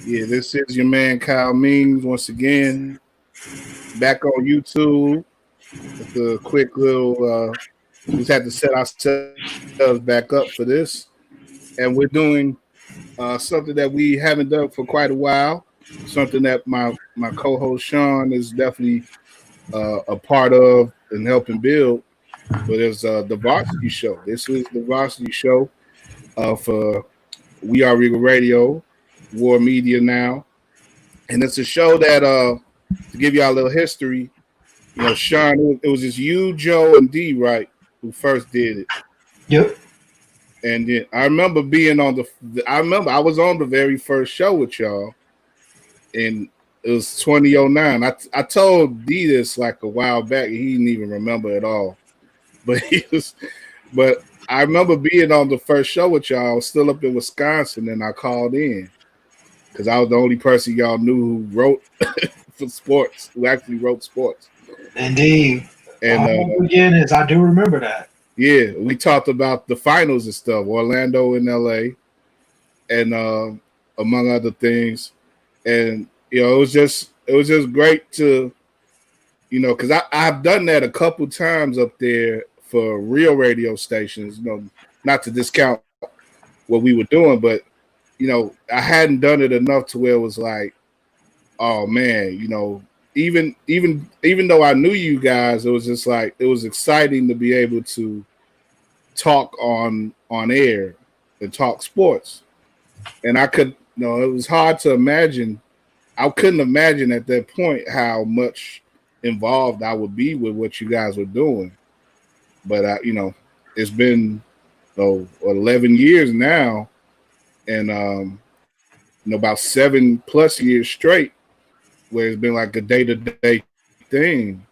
Yeah, this is your man Kyle Means once again, back on YouTube with a quick little. We just had to set ourselves back up for this, and we're doing something that we haven't done for quite a while. Something that my co-host Sean is definitely a part of and helping build. But it's the Varsity Show. This is the Varsity Show for We Are Regal Radio, WARR Media now. And it's a show that, to give y'all a little history, Sean, it was just you, Joe, and D, right, who first did it. Yep. And then I remember being on I was on the very first show with y'all, and it was 2009. I told D this like a while back, and he didn't even remember at all. But but I remember being on the first show with y'all. I was still up in Wisconsin, and I called in because I was the only person y'all knew who wrote for sports, who actually wrote sports. Indeed. And again, is I do remember that. Yeah, we talked about the finals and stuff, Orlando and LA, and among other things. And it was just great to, because I've done that a couple times up there for real radio stations. Not to discount what we were doing, but I hadn't done it enough to where it was like, oh man, even though I knew you guys, it was just like it was exciting to be able to talk on air and talk sports. And I could, it was hard to imagine. I couldn't imagine at that point how much involved I would be with what you guys were doing. But it's been 11 years now, and about 7+ years straight, where it's been like a day-to-day thing.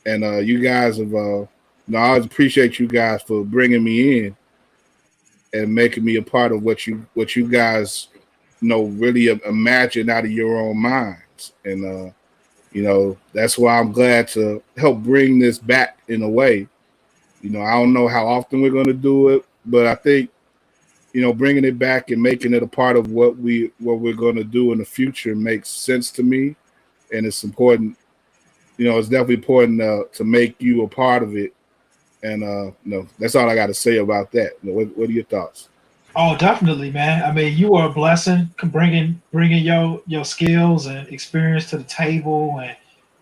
And you guys have, I always appreciate you guys for bringing me in and making me a part of what you guys, really imagine out of your own minds. And, that's why I'm glad to help bring this back in a way. I don't know how often we're going to do it, but I think, bringing it back and making it a part of what we're going to do in the future makes sense to me. And it's important, it's definitely important to make you a part of it. And that's all I got to say about that. What are your thoughts? Oh, definitely, man. I mean, you are a blessing, bringing your skills and experience to the table, and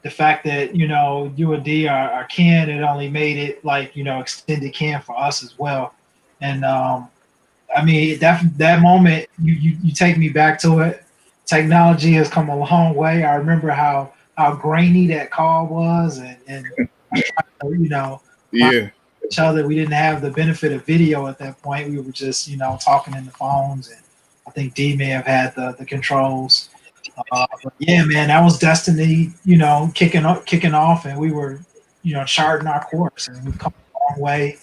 the fact that you and D are kin. It only made it like extended kin for us as well. And I mean that moment, you take me back to it. Technology has come a long way. I remember how grainy that call was, and yeah. Each other. We didn't have the benefit of video at that point. We were just talking in the phones, and I think D may have had the controls. But yeah, man, that was destiny. Kicking off, and we were charting our course, and we've come a long way,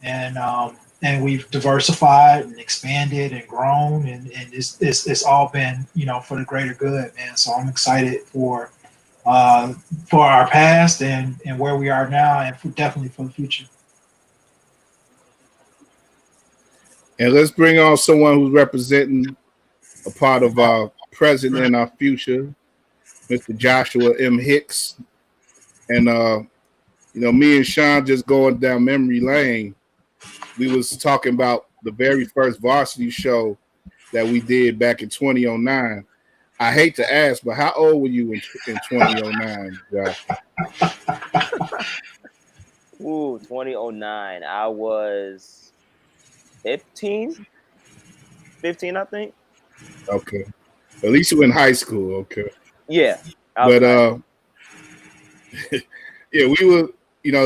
and we've diversified and expanded and grown, and it's all been for the greater good, man. So I'm excited for our past and where we are now, and definitely for the future. And let's bring on someone who's representing a part of our present and our future, Mr. Joshua M. Hicks. And me and Sean just going down memory lane. We was talking about the very first Varsity Show that we did back in 2009. I hate to ask, but how old were you in 2009, Josh? Ooh, 2009. I was 15, I think. Okay. At least you were in high school, okay. Yeah. But yeah, we were,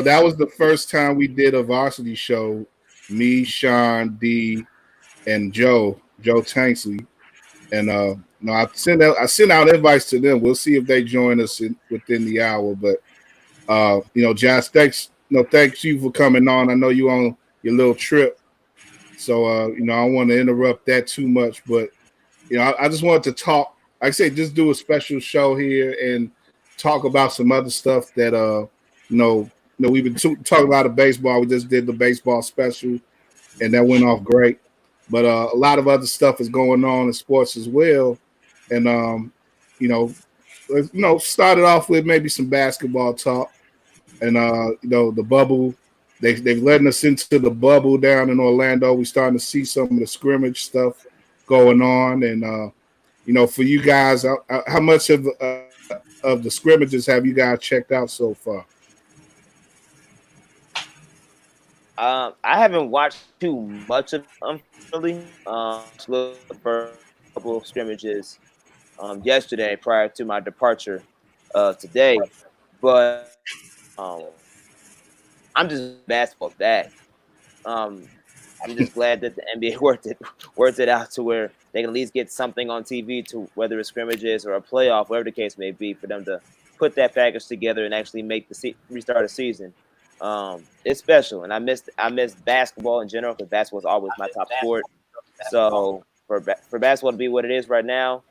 that was the first time we did a Varsity Show. Me, Sean, D, and Joe Tanksley. And I sent out invites to them. We'll see if they join us within the hour. But Josh, thanks you for coming on. I know you on your little trip. So I don't want to interrupt that too much, but I just wanted to talk. Like I say, just do a special show here and talk about some other stuff that we've been talking about the baseball. We just did the baseball special, and that went off great. but a lot of other stuff is going on in sports as well. And started off with maybe some basketball talk, and the bubble. They've letting us into the bubble down in Orlando. We're starting to see some of the scrimmage stuff going on, and for you guys, how much of the scrimmages have you guys checked out so far? I haven't watched too much of them, really. Just looked for a couple of scrimmages yesterday prior to my departure today, but I'm just basketball that. I'm just glad that the NBA worked it out to where they can at least get something on TV, to whether it's scrimmages or a playoff, whatever the case may be, for them to put that package together and actually make the restart a season. It's special, and I missed basketball in general, because basketball is always my top sport. So for basketball to be what it is right now,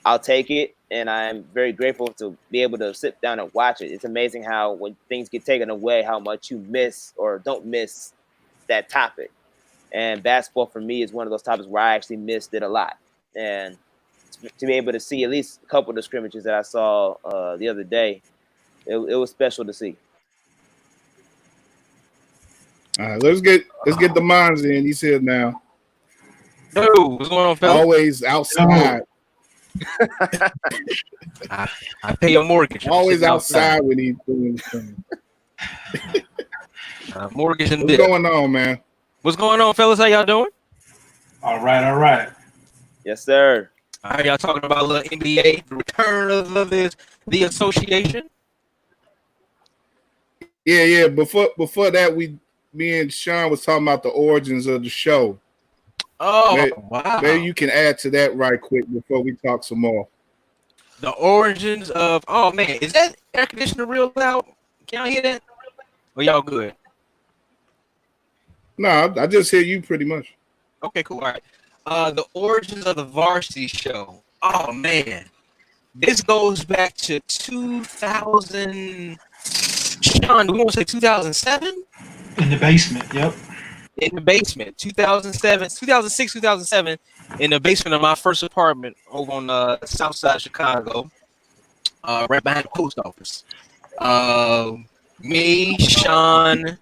I'll take it, and I'm very grateful to be able to sit down and watch it. It's amazing how when things get taken away, how much you miss or don't miss that topic. And basketball for me is one of those topics where I actually missed it a lot. And to be able to see at least a couple of the scrimmages that I saw the other day, it was special to see. All right, let's get Demonze in. He's here now. No, what's going on, fellas? Always outside. I pay your mortgage. Always outside when he's doing something. Mortgage and what's going on, man? What's going on, fellas? How y'all doing? All right. Yes, sir. All right, y'all talking about a little NBA, the return of the association? Yeah. Before that, me and Sean was talking about the origins of the show. Oh, wow. Maybe you can add to that right quick before we talk some more. The origins of, oh man, is that air conditioner real loud? Can y'all hear that? Or y'all good? No, I just hear you pretty much. Okay, cool. All right. The origins of the Varsity Show. Oh man, this goes back to 2000. Sean, we want to say 2007? In the basement, yep. In the basement, 2007, 2006, 2007, in the basement of my first apartment over on the south side of Chicago, right behind the post office. Me, Sean,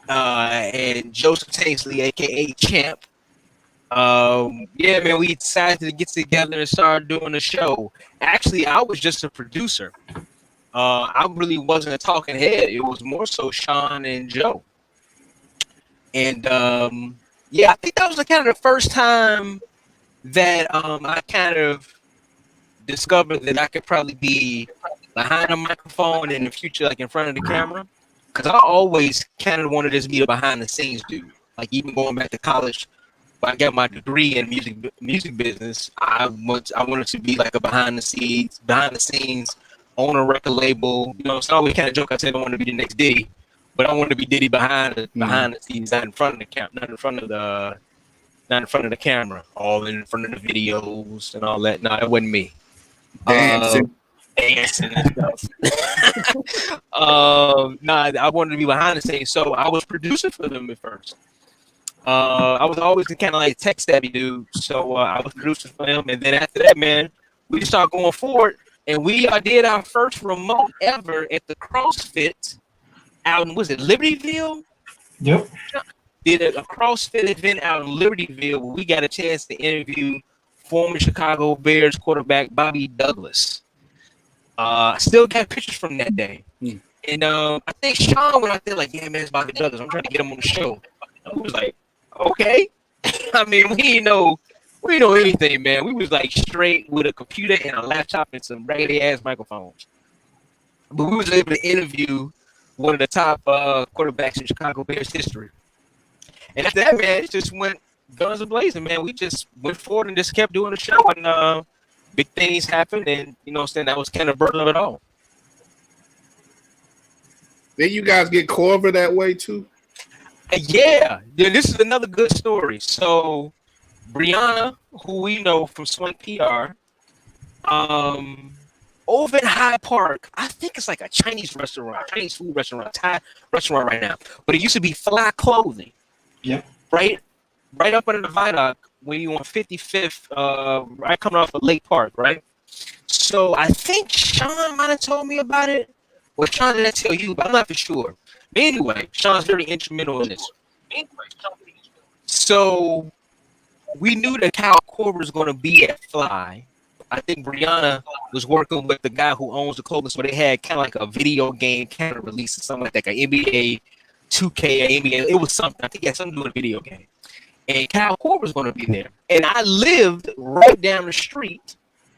and Joseph Tainsley, aka Champ. Yeah, man, we decided to get together and start doing the show. Actually, I was just a producer. I really wasn't a talking head. It was more so Sean and Joe. And yeah, I think that was kind of the first time that I kind of discovered that I could probably be behind a microphone in the future, like in front of the camera. Because I always kind of wanted to be a behind the scenes dude. Like even going back to college, when I got my degree in music business, I wanted to be like a behind the scenes on a record label. You know, it's always kind of joke. I said I want to be the next Diddy, but I want to be Diddy behind the scenes, not in front of the camera, not in front of the camera, all in front of the videos and all that. No, that wasn't me. Dancing and stuff. I wanted to be behind the scenes, so I was producing for them at first. I was always the kind of like tech savvy dude, so I was producing for them, and then after that, man, we just started going forward, and we did our first remote ever at the CrossFit out in, was it Libertyville? Yep. Did a CrossFit event out in Libertyville where we got a chance to interview former Chicago Bears quarterback Bobby Douglas. Still got pictures from that day. And I think Sean went out there like, yeah, man, it's Bobby Douglas. I'm trying to get him on the show. And we was like, okay. I mean, we didn't know anything, man. We was like straight with a computer and a laptop and some raggedy ass microphones. But we was able to interview one of the top quarterbacks in Chicago Bears history. And after that, man, it just went guns a-blazing, man. We just went forward and just kept doing the show, and big things happened, and you know what I'm saying, that was kind of birth of it all. Did you guys get Corver that way too? Yeah, this is another good story. So Brianna, who we know from Swank PR, over in Hyde Park, I think it's like a Chinese food restaurant, Thai restaurant right now. But it used to be Fly Clothing. Yep. Right? right up under the viaduct when you on 55th, right coming off of Lake Park, right? So I think Sean might have told me about it. Well, Sean didn't tell you, but I'm not for sure. But anyway, Sean's very instrumental in this. So we knew that Kyle Korver was going to be at Fly. I think Brianna was working with the guy who owns the clothing, so they had kind of like a video game kind of release or something like that, like NBA 2K, NBA. It was something. I think it had something to do with a video game. And Kyle Korver was going to be there. And I lived right down the street.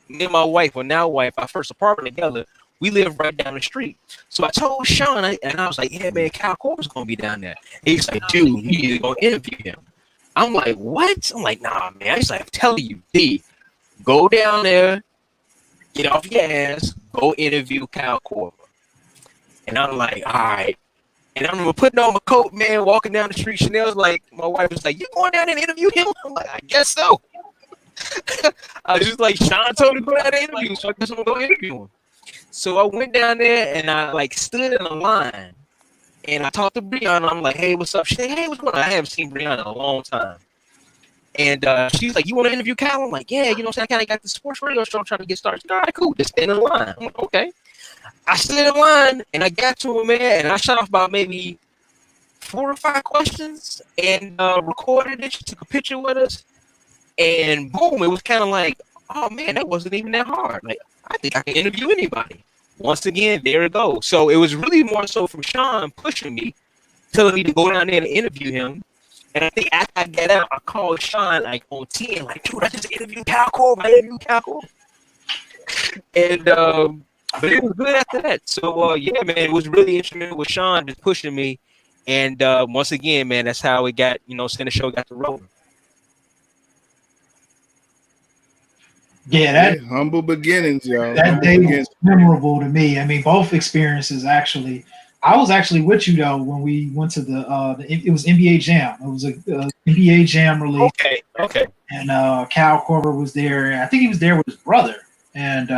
Me and my wife, well, now wife, our first apartment together, we lived right down the street. So I told Sean, and I was like, yeah, man, Kyle Korver's going to be down there. And he's like, dude, you need to go interview him. I'm like, what? I'm like, nah, man. He's like, I'm telling you, D, go down there, get off your ass, go interview Kyle Korver. And I'm like, all right. And I'm putting on my coat, man, walking down the street. Chanel's like, my wife was like, you going down and interview him? I'm like, I guess so. I was just like, Sean told me to go down and interview him, so I guess I'm going to go interview him. So I went down there and I like stood in a line and I talked to Brianna. I'm like, hey, what's up? She said, hey, what's going on? I haven't seen Brianna in a long time. And she's like, you want to interview Kyle? I'm like, yeah, you know what I'm saying? I kind of got the sports radio show I'm trying to get started. She's like, all right, cool. Just stand in line. I'm like, okay. I stood in line and I got to him, man, and I shot off about maybe 4 or 5 questions and recorded it. She took a picture with us. And boom, it was kind of like, oh, man, that wasn't even that hard. Like, I think I can interview anybody. Once again, there it goes. So it was really more so from Sean pushing me, telling me to go down there and interview him. And I think after I got out, I called Sean like on 10, like, dude, I just interviewed Kyle Korver. And but it was good after that. So yeah, man, it was really instrumental with Sean just pushing me. And once again, man, that's how it got, Center Show got to rolling. Yeah, that humble beginnings, y'all. That humble day beginnings. was memorable to me. I mean, both experiences actually. I was actually with you though when we went to it was NBA Jam. It was a NBA Jam release. Okay. And Kyle Korver was there. I think he was there with his brother. And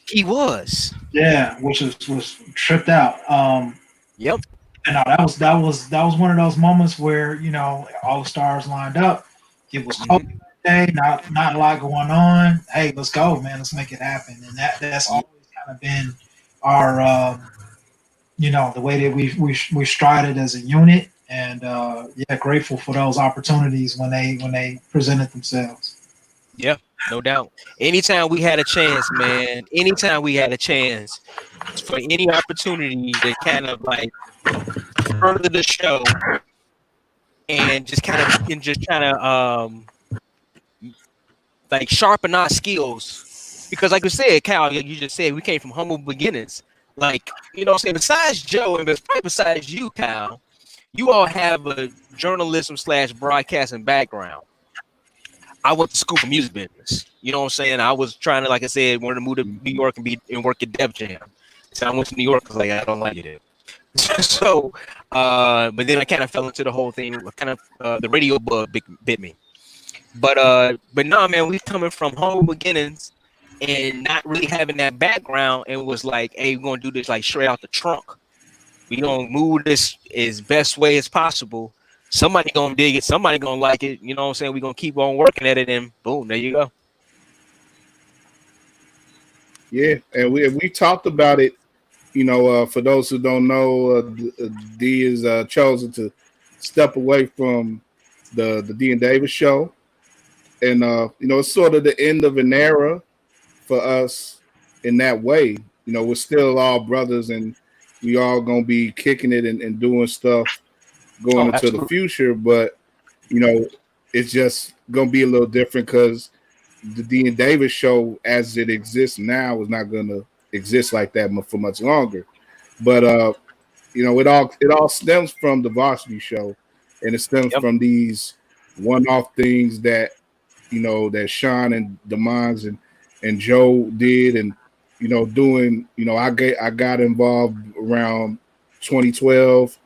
he was. Yeah, which was tripped out. Yep. And that was one of those moments where all the stars lined up. It was cold day, not a lot going on. Hey, let's go, man. Let's make it happen. And that's always kind of been our the way that we strided as a unit. And grateful for those opportunities when they presented themselves. Yeah, no doubt. Anytime we had a chance, man, for any opportunity to kind of like further the show and just kind of like sharpen our skills. Because like you said, Kyle, you just said we came from humble beginnings. Like, I'm saying, besides Joe and besides you, Kyle, you all have a journalism / broadcasting background. I went to school for music business. You know what I'm saying? I was trying to, like I said, wanted to move to New York and work at Def Jam. So I went to New York because I don't like it. So, but then I kind of fell into the whole thing. Kind of the radio bug bit me. But no, man, we coming from humble beginnings and not really having that background, and was like, hey, we're gonna do this like straight out the trunk. We gonna move this as best way as possible. Somebody gonna dig it. Somebody gonna like it. You know what I'm saying? We're gonna keep on working at it, and boom, there you go. Yeah, and we talked about it. For those who don't know, D is chosen to step away from the D and Davis show, and it's sort of the end of an era for us in that way. We're still all brothers, and we all gonna be kicking it and doing stuff going into the future, but it's just gonna be a little different because the D and Davis show as it exists now is not gonna exist like that for much longer. But it all stems from the Varsity Show, and it stems from these one-off things that that Sean and Demonze and Joe did, and doing I got involved around 2012,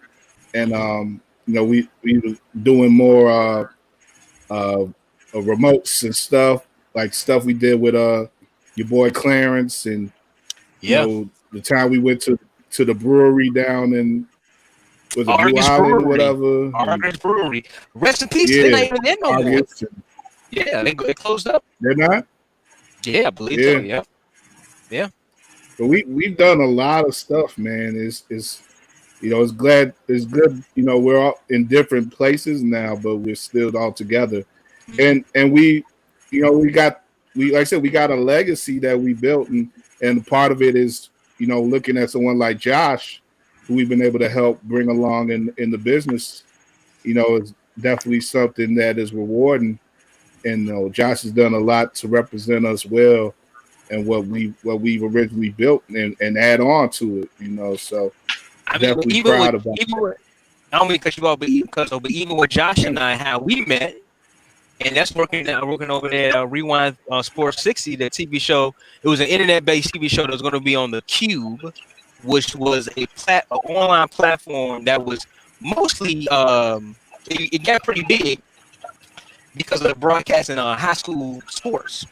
and we were doing more remotes and stuff, like stuff we did with your boy Clarence, and the time we went to the brewery down in Was it Blue Island or whatever? Argus Brewery. Rest in peace. Yeah. They're not even there no more. Argus. Yeah, they closed up. They're not? Yeah, I believe so. Yeah. But we've done a lot of stuff, man. It's it's good. We're all in different places now, but we're still all together. And we got like I said, we got a legacy that we built, and part of it is looking at someone like Josh, who we've been able to help bring along in the business. Is definitely something that is rewarding. And Josh has done a lot to represent us well, and what we've originally built, and add on to it. So I mean, definitely proud about it. I don't mean cut you off, but even with Josh and I, how we met, and that's working over there at Rewind Sports 60, the TV show. It was an internet-based TV show that was going to be on the Cube, which was an online platform that was mostly it got pretty big because of the broadcasting high school sports.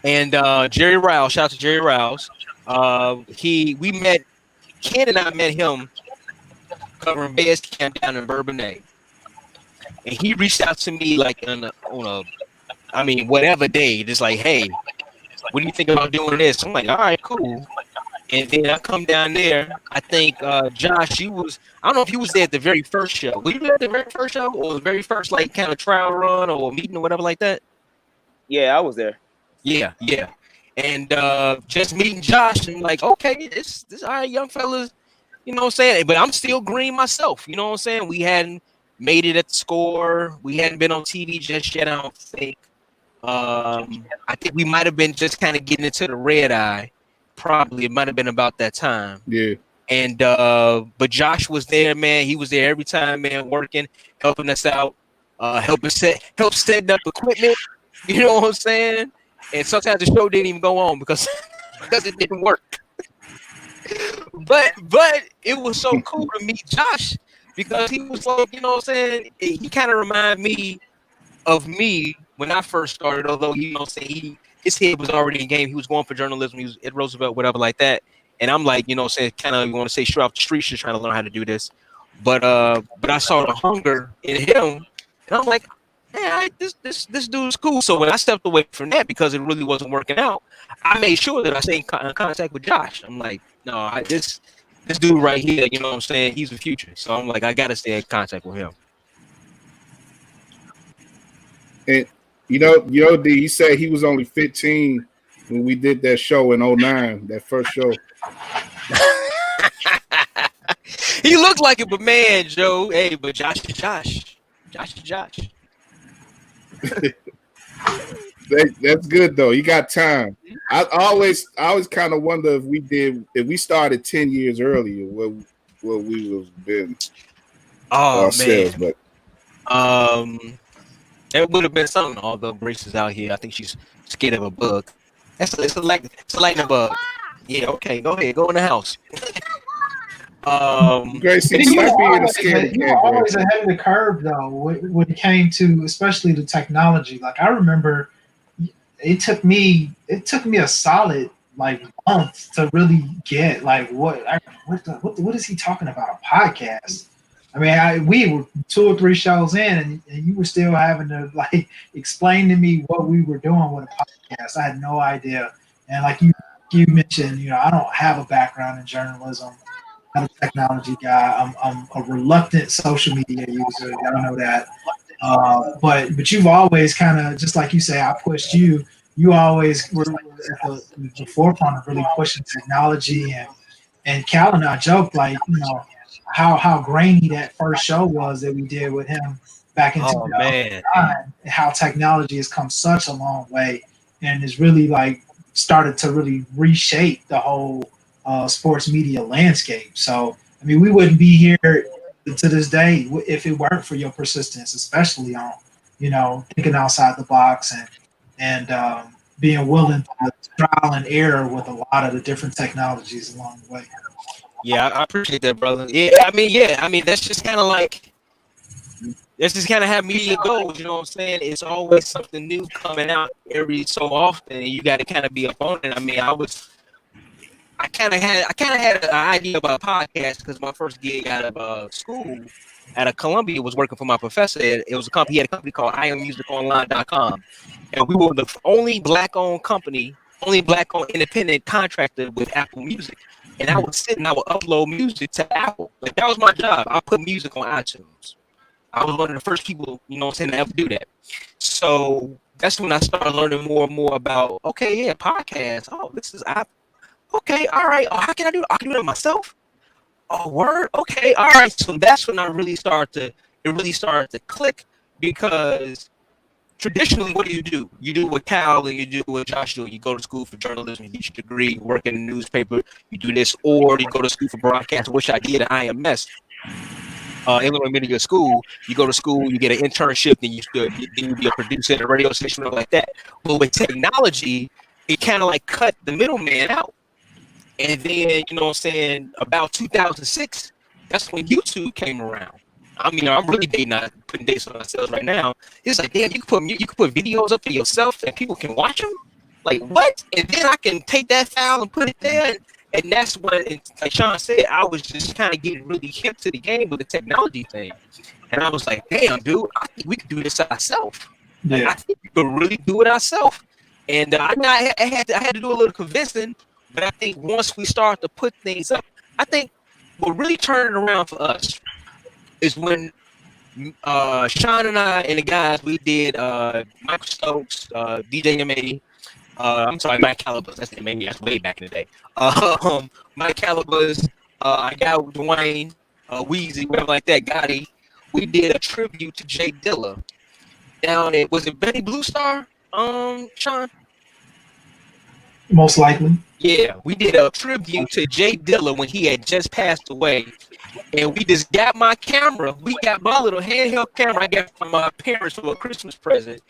And Jerry Rouse, shout out to Jerry Rouse. Ken and I met him covering Bears camp down in Bourbonnais. And he reached out to me like on a whatever day, just like, hey, what do you think about doing this? I'm like, all right, cool. And then I come down there. I think Josh, I don't know if he was there at the very first show. Were you there at the very first show, or the very first like kind of trial run or meeting or whatever like that? Yeah, I was there. Yeah. And just meeting Josh, and like, okay, this all right, young fellas, you know what I'm saying? But I'm still green myself, you know what I'm saying? We hadn't made it at the Score. We hadn't been on TV just yet, I don't think. I think we might have been just kind of getting into the red eye. Probably it might have been about that time. Yeah. And but Josh was there, man. He was there every time, man, working, helping us out, help setting up equipment. You know what I'm saying? And sometimes the show didn't even go on because it didn't work. But it was so cool to meet Josh because he was like, you know what I'm saying? He kind of reminded me of me when I first started, although, you know what I'm saying, his head was already in game. He was going for journalism. He was at Roosevelt, whatever like that. And I'm like, you know what I'm saying, kind of, you want to say straight off the streets, just trying to learn how to do this. But I saw the hunger in him, and I'm like, hey, this dude's cool. So when I stepped away from that because it really wasn't working out, I made sure that I stayed in contact with Josh. I'm like, no, this dude right here, you know what I'm saying, he's the future. So I'm like, I got to stay in contact with him. And D, he said he was only 15 when we did that show in 09, that first show. He looked like it, but man, Joe, hey, but Josh is Josh. Josh is Josh. That's good though. You got time. I always kind of wonder if we started 10 years earlier, what we would have been. Oh ourselves, man, but it would have been something. Although Grace is out here, I think she's scared of a bug. It's a lightning bug. Yeah, okay, go ahead, go in the house. Grace, you might be in a scared. You were always ahead of the curve though when it came to especially the technology. Like I remember, it took me a solid like month to really get like what is he talking about, a podcast? I mean, we were 2 or 3 shows in, and you were still having to like explain to me what we were doing with a podcast. I had no idea. And like you mentioned, I don't have a background in journalism. I'm a technology guy. I'm a reluctant social media user. I know that. But you've always kind of, just like you say, I pushed you. You always were at the forefront of really pushing technology. And Cal and I joked like, how grainy that first show was that we did with him back in 2009, and how technology has come such a long way and is really like started to really reshape the whole sports media landscape. So, I mean, we wouldn't be here to this day if it weren't for your persistence, especially on, thinking outside the box and being willing to trial and error with a lot of the different technologies along the way. Yeah, I appreciate that, brother. Yeah, I mean, that's just kind of how media goes. You know what I'm saying? It's always something new coming out every so often, and you got to kind of be up on it. I mean, I kind of had an idea about podcasts because my first gig out of school at Columbia was working for my professor. It was a company. He had a company called IamMusicOnline.com, and we were the only black-owned company, only black-owned independent contractor with Apple Music. And I would sit and I would upload music to Apple. Like that was my job. I put music on iTunes. I was one of the first people, you know what I'm saying, to ever do that. So that's when I started learning more and more about, okay, yeah, podcasts. Oh, this is okay, all right. Oh, how can I do it? I can do it myself. Oh, word. Okay, all right. So that's when I really started to click because traditionally, what do? You do what Cal and you do what Josh do. You go to school for journalism, you get your degree, you work in the newspaper, you do this, or you go to school for broadcast, which I did at IMS. Illinois Media School, you go to school, you get an internship, then you be a producer at a radio station or like that. But with technology, it kind of like cut the middleman out. And then, you know what I'm saying, about 2006, that's when YouTube came around. I mean, I'm really putting dates on myself right now. It's like, damn, you can put videos up for yourself and people can watch them. Like what? And then I can take that file and put it there. And that's what, like Sean said, I was just kind of getting really hip to the game with the technology thing. And I was like, damn, dude, I think we could do this ourselves. Like, I think we could really do it ourselves. And I had to do a little convincing. But I think once we start to put things up, I think what really turned it around for us is when Sean and I and the guys, we did Michael Stokes, DJ M80. I'm sorry, Mike Calibers. That's the name. That's way back in the day. Mike Calibers. I got Dwayne, Weezy, whatever like that. Gotti. We did a tribute to Jay Dilla. Down at, was it Betty Blue Star? Sean. Most likely. Yeah, we did a tribute to Jay Dilla when he had just passed away. And we just got my camera. We got my little handheld camera I got from my parents for a Christmas present.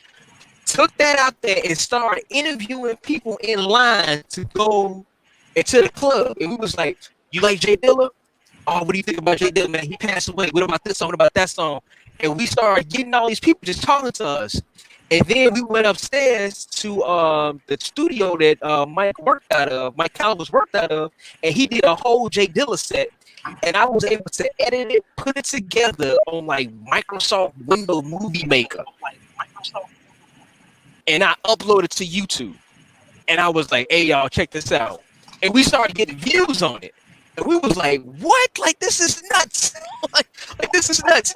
Took that out there and started interviewing people in line to go into the club. And we was like, you like Jay Dilla? Oh, what do you think about Jay Dilla, man? He passed away. What about this song? What about that song? And we started getting all these people just talking to us. And then we went upstairs to the studio that Mike Calvers worked out of, and he did a whole Jay Dilla set. And I was able to edit it, put it together on like Microsoft Windows Movie Maker. And I uploaded to YouTube. And I was like, hey, y'all, check this out. And we started getting views on it. And we was like, what? Like, this is nuts. like, this is nuts.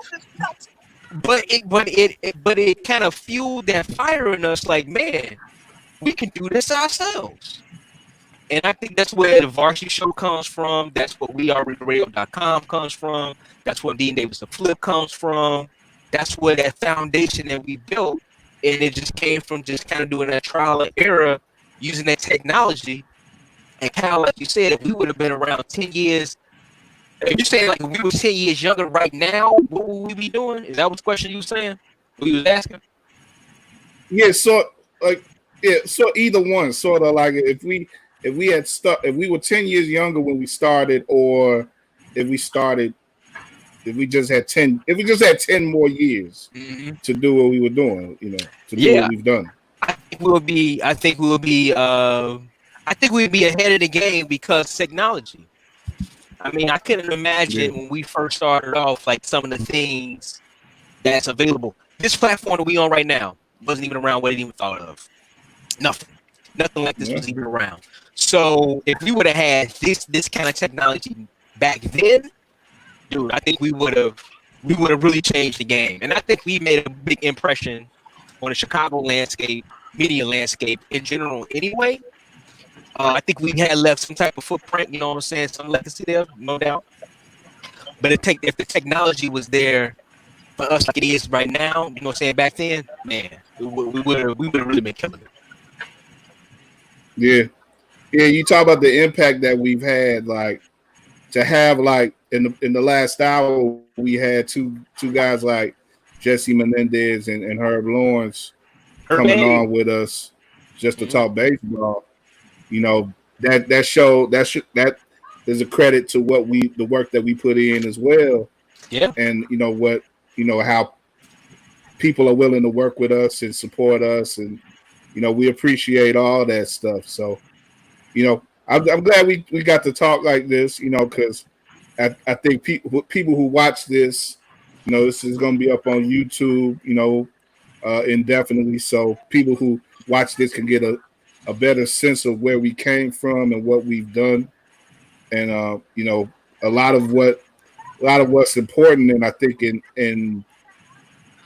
But it kind of fueled that fire in us. Like, man, we can do this ourselves. And I think that's where the Varsity Show comes from. That's what WARR comes from. That's where Dean Davis the Flip comes from. That's where that foundation that we built. And it just came from just kind of doing that trial and error, using that technology. And kind of like you said, if we would have been around 10 years, if you say like if we were 10 years younger right now, what would we be doing? Is that what the question you were saying? What you was asking? Yeah, so either one, sort of like if we were 10 years younger when we started, or if we just had 10 more years to do what we were doing, to do what we've done. I think we'd be ahead of the game because technology. I mean, I couldn't imagine when we first started off, like some of the things that's available. This platform that we on right now wasn't even around. Wasn't even thought of. Nothing like this was even around. So if we would have had this kind of technology back then, dude, I think we would have really changed the game. And I think we made a big impression on the Chicago landscape, media landscape in general anyway. I think we had left some type of footprint, you know what I'm saying, some legacy there, no doubt. But if the technology was there for us like it is right now, you know what I'm saying, back then, man, we would have really been killing it. Yeah, you talk about the impact that we've had, like to have like in the last hour we had two guys like Jesse Menendez and Herb Lawrence coming on with us just to talk baseball. That is a credit to the work that we put in as well. Yeah. And how people are willing to work with us and support us, and we appreciate all that stuff. So, I'm glad we got to talk like this, because I think people who watch this, this is going to be up on YouTube, indefinitely. So people who watch this can get a better sense of where we came from and what we've done, and a lot of what's important, and I think in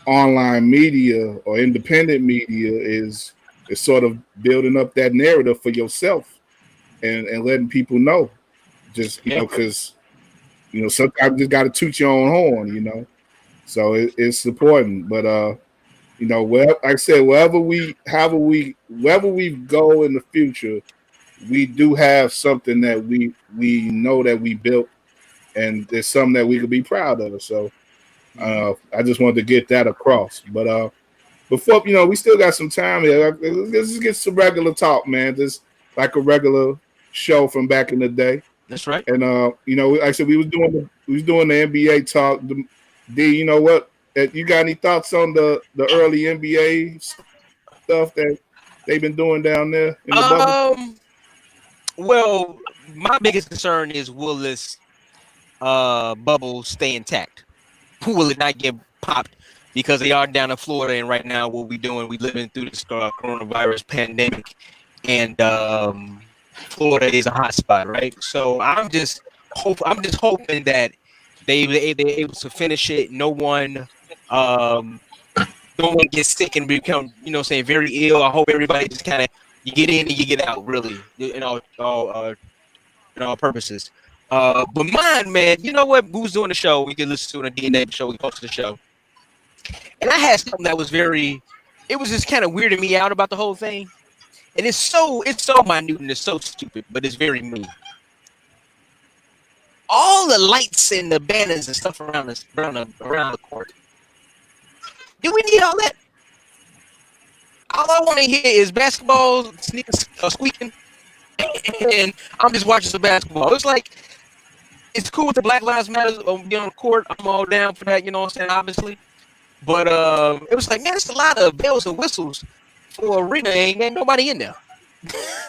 online media or independent media is sort of building up that narrative for yourself and letting people know, just because sometimes you just got to toot your own horn, so it's important. But well, like I said, wherever we go in the future, we do have something that we know that we built, and there's something that we could be proud of. So I just wanted to get that across. But before we still got some time here. Let's just get some regular talk, man. Just like a regular show from back in the day. That's right. And like I said, we was doing the NBA talk. D, you know what? You got any thoughts on the early NBA stuff that they've been doing down there in the bubble? Well, my biggest concern is, will this bubble stay intact? Will it not get popped? Because they are down in Florida, and right now what we doing, we living through this coronavirus pandemic, and Florida is a hot spot, right? So I'm just hoping that they're able to finish it. No one gets sick and become, very ill. I hope everybody just kind of, you get in and you get out, really, in all purposes. But mine, man, you know what? We was doing the show. We could listen to it on the DNA show. We posted the show, and I had something that was it was just kind of weirding me out about the whole thing. And it's so minute and it's so stupid, but it's very me. All the lights and the banners and stuff around the court. Do we need all that? All I want to hear is basketball squeaking, and I'm just watching some basketball. It's like, it's cool with the Black Lives Matter on the court. I'm all down for that, you know what I'm saying, obviously. But it was like, man, it's a lot of bells and whistles for arena. Ain't nobody in there.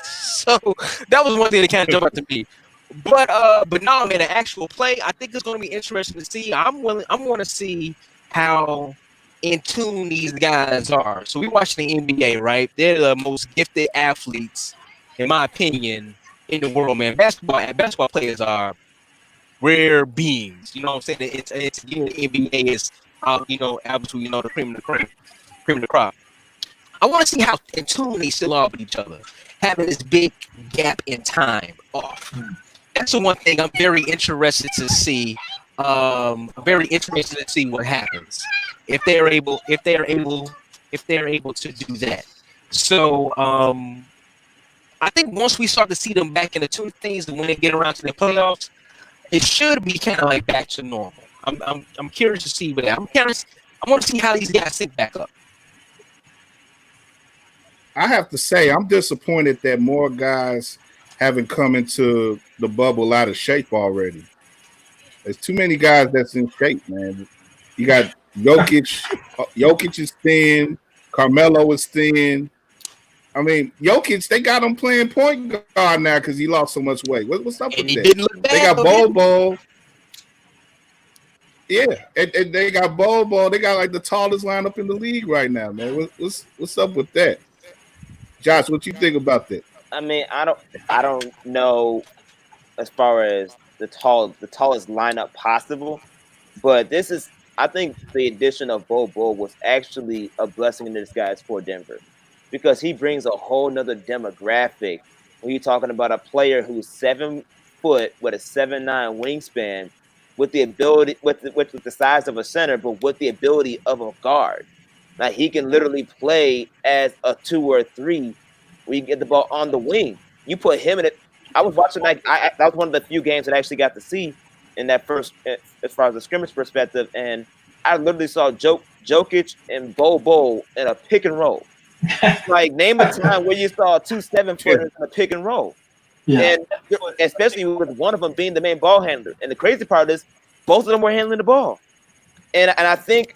So that was one thing that kind of jumped out to me. But no, man, an actual play, I think it's going to be interesting to see. I'm going to see how in tune these guys are. So we watch the NBA, right? They're the most gifted athletes, in my opinion, in the world, man. Basketball players are rare beings. You know what I'm saying? It's the NBA is obviously, the cream of the crop. I want to see how in tune they still are with each other, having this big gap in time off. That's the one thing I'm very interested to see. Very interested to see what happens if they're able to do that. So I think once we start to see them back in the two things, and when they get around to the playoffs, it should be kind of like back to normal. I'm curious to see what that. I want to see how these guys sync back up. I have to say, I'm disappointed that more guys haven't come into the bubble out of shape already. There's too many guys that's in shape, man. You got Jokic. Jokic is thin. Carmelo is thin. I mean, Jokic, they got him playing point guard now because he lost so much weight. What's up with that? Didn't look bad, they got Bobo. Yeah, and they got Bobo. They got like the tallest lineup in the league right now, man. What's up with that? Josh, what you think about that? I mean, I don't know as far as the tallest lineup possible, but I think the addition of Bobo was actually a blessing in disguise for Denver, because he brings a whole nother demographic. When you're talking about a player who's 7 foot with a 7'9" wingspan, with the ability with the size of a center, but with the ability of a guard. Like, he can literally play as a 2 or a 3 when you get the ball on the wing. You put him in it. I was watching that was one of the few games that I actually got to see in that first, as far as the scrimmage perspective, and I literally saw Jokic and Bobo in a pick and roll. Like, name a time where you saw 2 7-footers in a pick and roll. Yeah. And especially with one of them being the main ball handler. And the crazy part is, both of them were handling the ball. And I think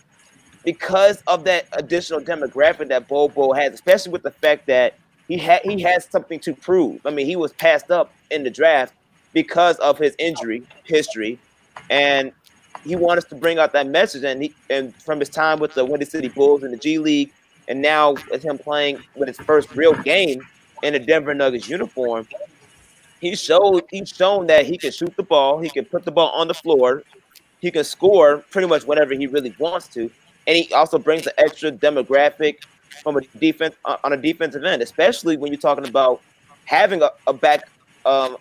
because of that additional demographic that Bobo has, especially with the fact that he has something to prove. I mean, he was passed up in the draft because of his injury history, and he wanted to bring out that message. And from his time with the Windy City Bulls in the G League, and now with him playing with his first real game in a Denver Nuggets uniform, he's shown that he can shoot the ball, he can put the ball on the floor, he can score pretty much whatever he really wants to, and he also brings an extra demographic from a defense on a defensive end, especially when you're talking about having a backup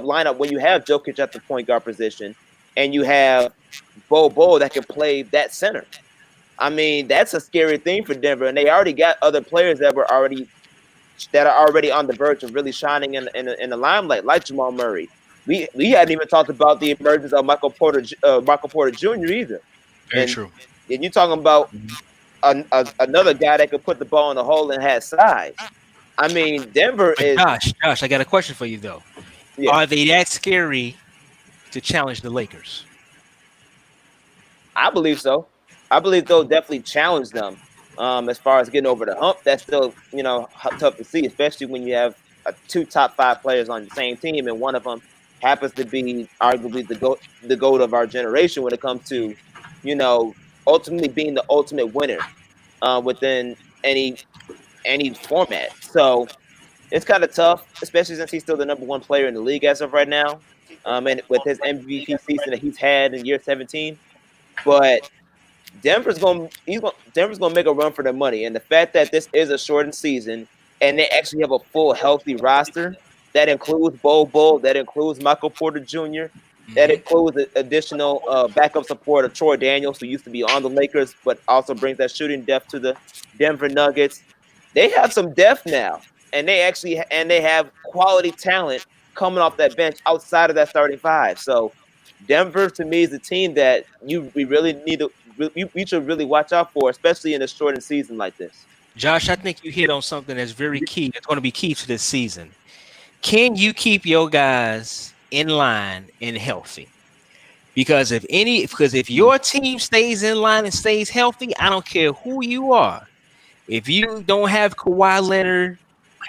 lineup when you have Jokic at the point guard position and you have Bo that can play that center. I mean, that's a scary thing for Denver, and they already got other players that are already on the verge of really shining in the limelight, like Jamal Murray. We hadn't even talked about the emergence of Michael Porter Jr. either. Very true. And you're talking about another guy that could put the ball in the hole and has size. I mean, Denver is. Josh, I got a question for you though. Yeah. Are they that scary to challenge the Lakers? I believe so. I believe they'll definitely challenge them. As far as getting over the hump, that's still tough to see, especially when you have two top 5 players on the same team, and one of them happens to be arguably the GOAT of our generation when it comes to, ultimately being the ultimate winner within any format. So it's kind of tough, especially since he's still the number 1 player in the league as of right now, and with his MVP season that he's had in year 17. But Denver's gonna make a run for their money, and the fact that this is a shortened season and they actually have a full healthy roster that includes Bo, that includes Michael Porter Jr., that includes additional backup support of Troy Daniels, who used to be on the Lakers, but also brings that shooting depth to the Denver Nuggets. They have some depth now, and they have quality talent coming off that bench outside of that starting 5. So Denver, to me, is a team that we should really watch out for, especially in a shortened season like this. Josh, I think you hit on something that's very key. It's going to be key to this season. Can you keep your guys in line and healthy? Because if your team stays in line and stays healthy, I don't care who you are. If you don't have Kawhi Leonard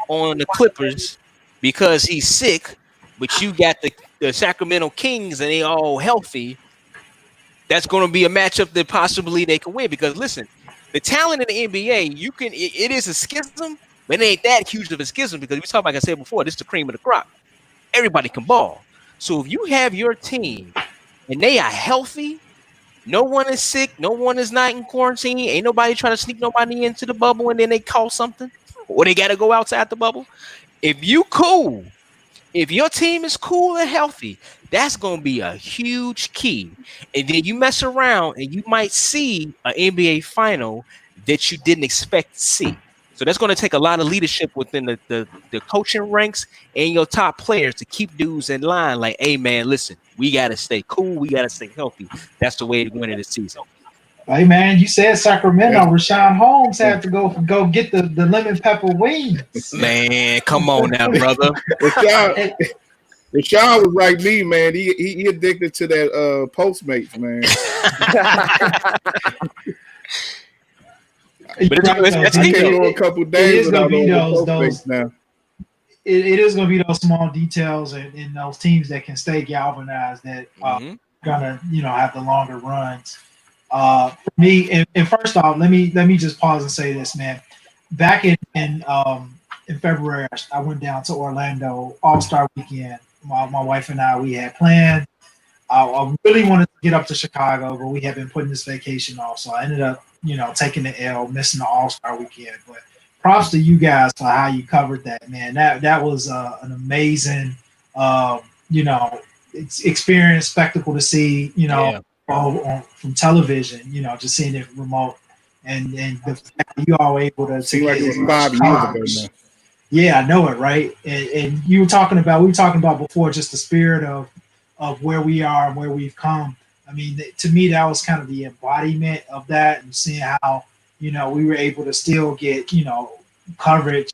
on the Clippers because he's sick, but you got the Sacramento Kings and they all healthy, that's going to be a matchup that possibly they can win. Because listen, the talent in the NBA, it is a schism, but it ain't that huge of a schism because we talk, like I said before, this is the cream of the crop. Everybody can ball. So if you have your team and they are healthy, no one is sick, no one is not in quarantine, ain't nobody trying to sneak nobody into the bubble and then they call something or they got to go outside the bubble. If your team is cool and healthy, that's going to be a huge key. And then you mess around and you might see an NBA final that you didn't expect to see. So that's going to take a lot of leadership within the coaching ranks and your top players to keep dudes in line. Like, hey, man, listen, we got to stay cool. We got to stay healthy. That's the way to win in this season. Hey, man, you said Sacramento. Rashawn Holmes had to go get the lemon pepper wings. Man, come on now, brother. Rashawn was like me, man. He addicted to that Postmates, man. But it's I can't go a couple days without those now. It is going to be those small details in those teams that can stay galvanized that are going to have the longer runs. For me, and first off, let me just pause and say this, man. Back in February, I went down to Orlando All-Star Weekend. My wife and I, we had planned. I really wanted to get up to Chicago, but we had been putting this vacation off, so I ended up, taking the L, missing the All-Star Weekend. But props to you guys for how you covered that, man. That was an amazing, experience, spectacle to see, from television, just seeing it remote, and the fact that you all were able to seem like it was 5 years ago now. Yeah, I know it, right? And we were talking about before just the spirit of where we are and where we've come. I mean, to me, that was kind of the embodiment of that, and seeing how, we were able to still get, coverage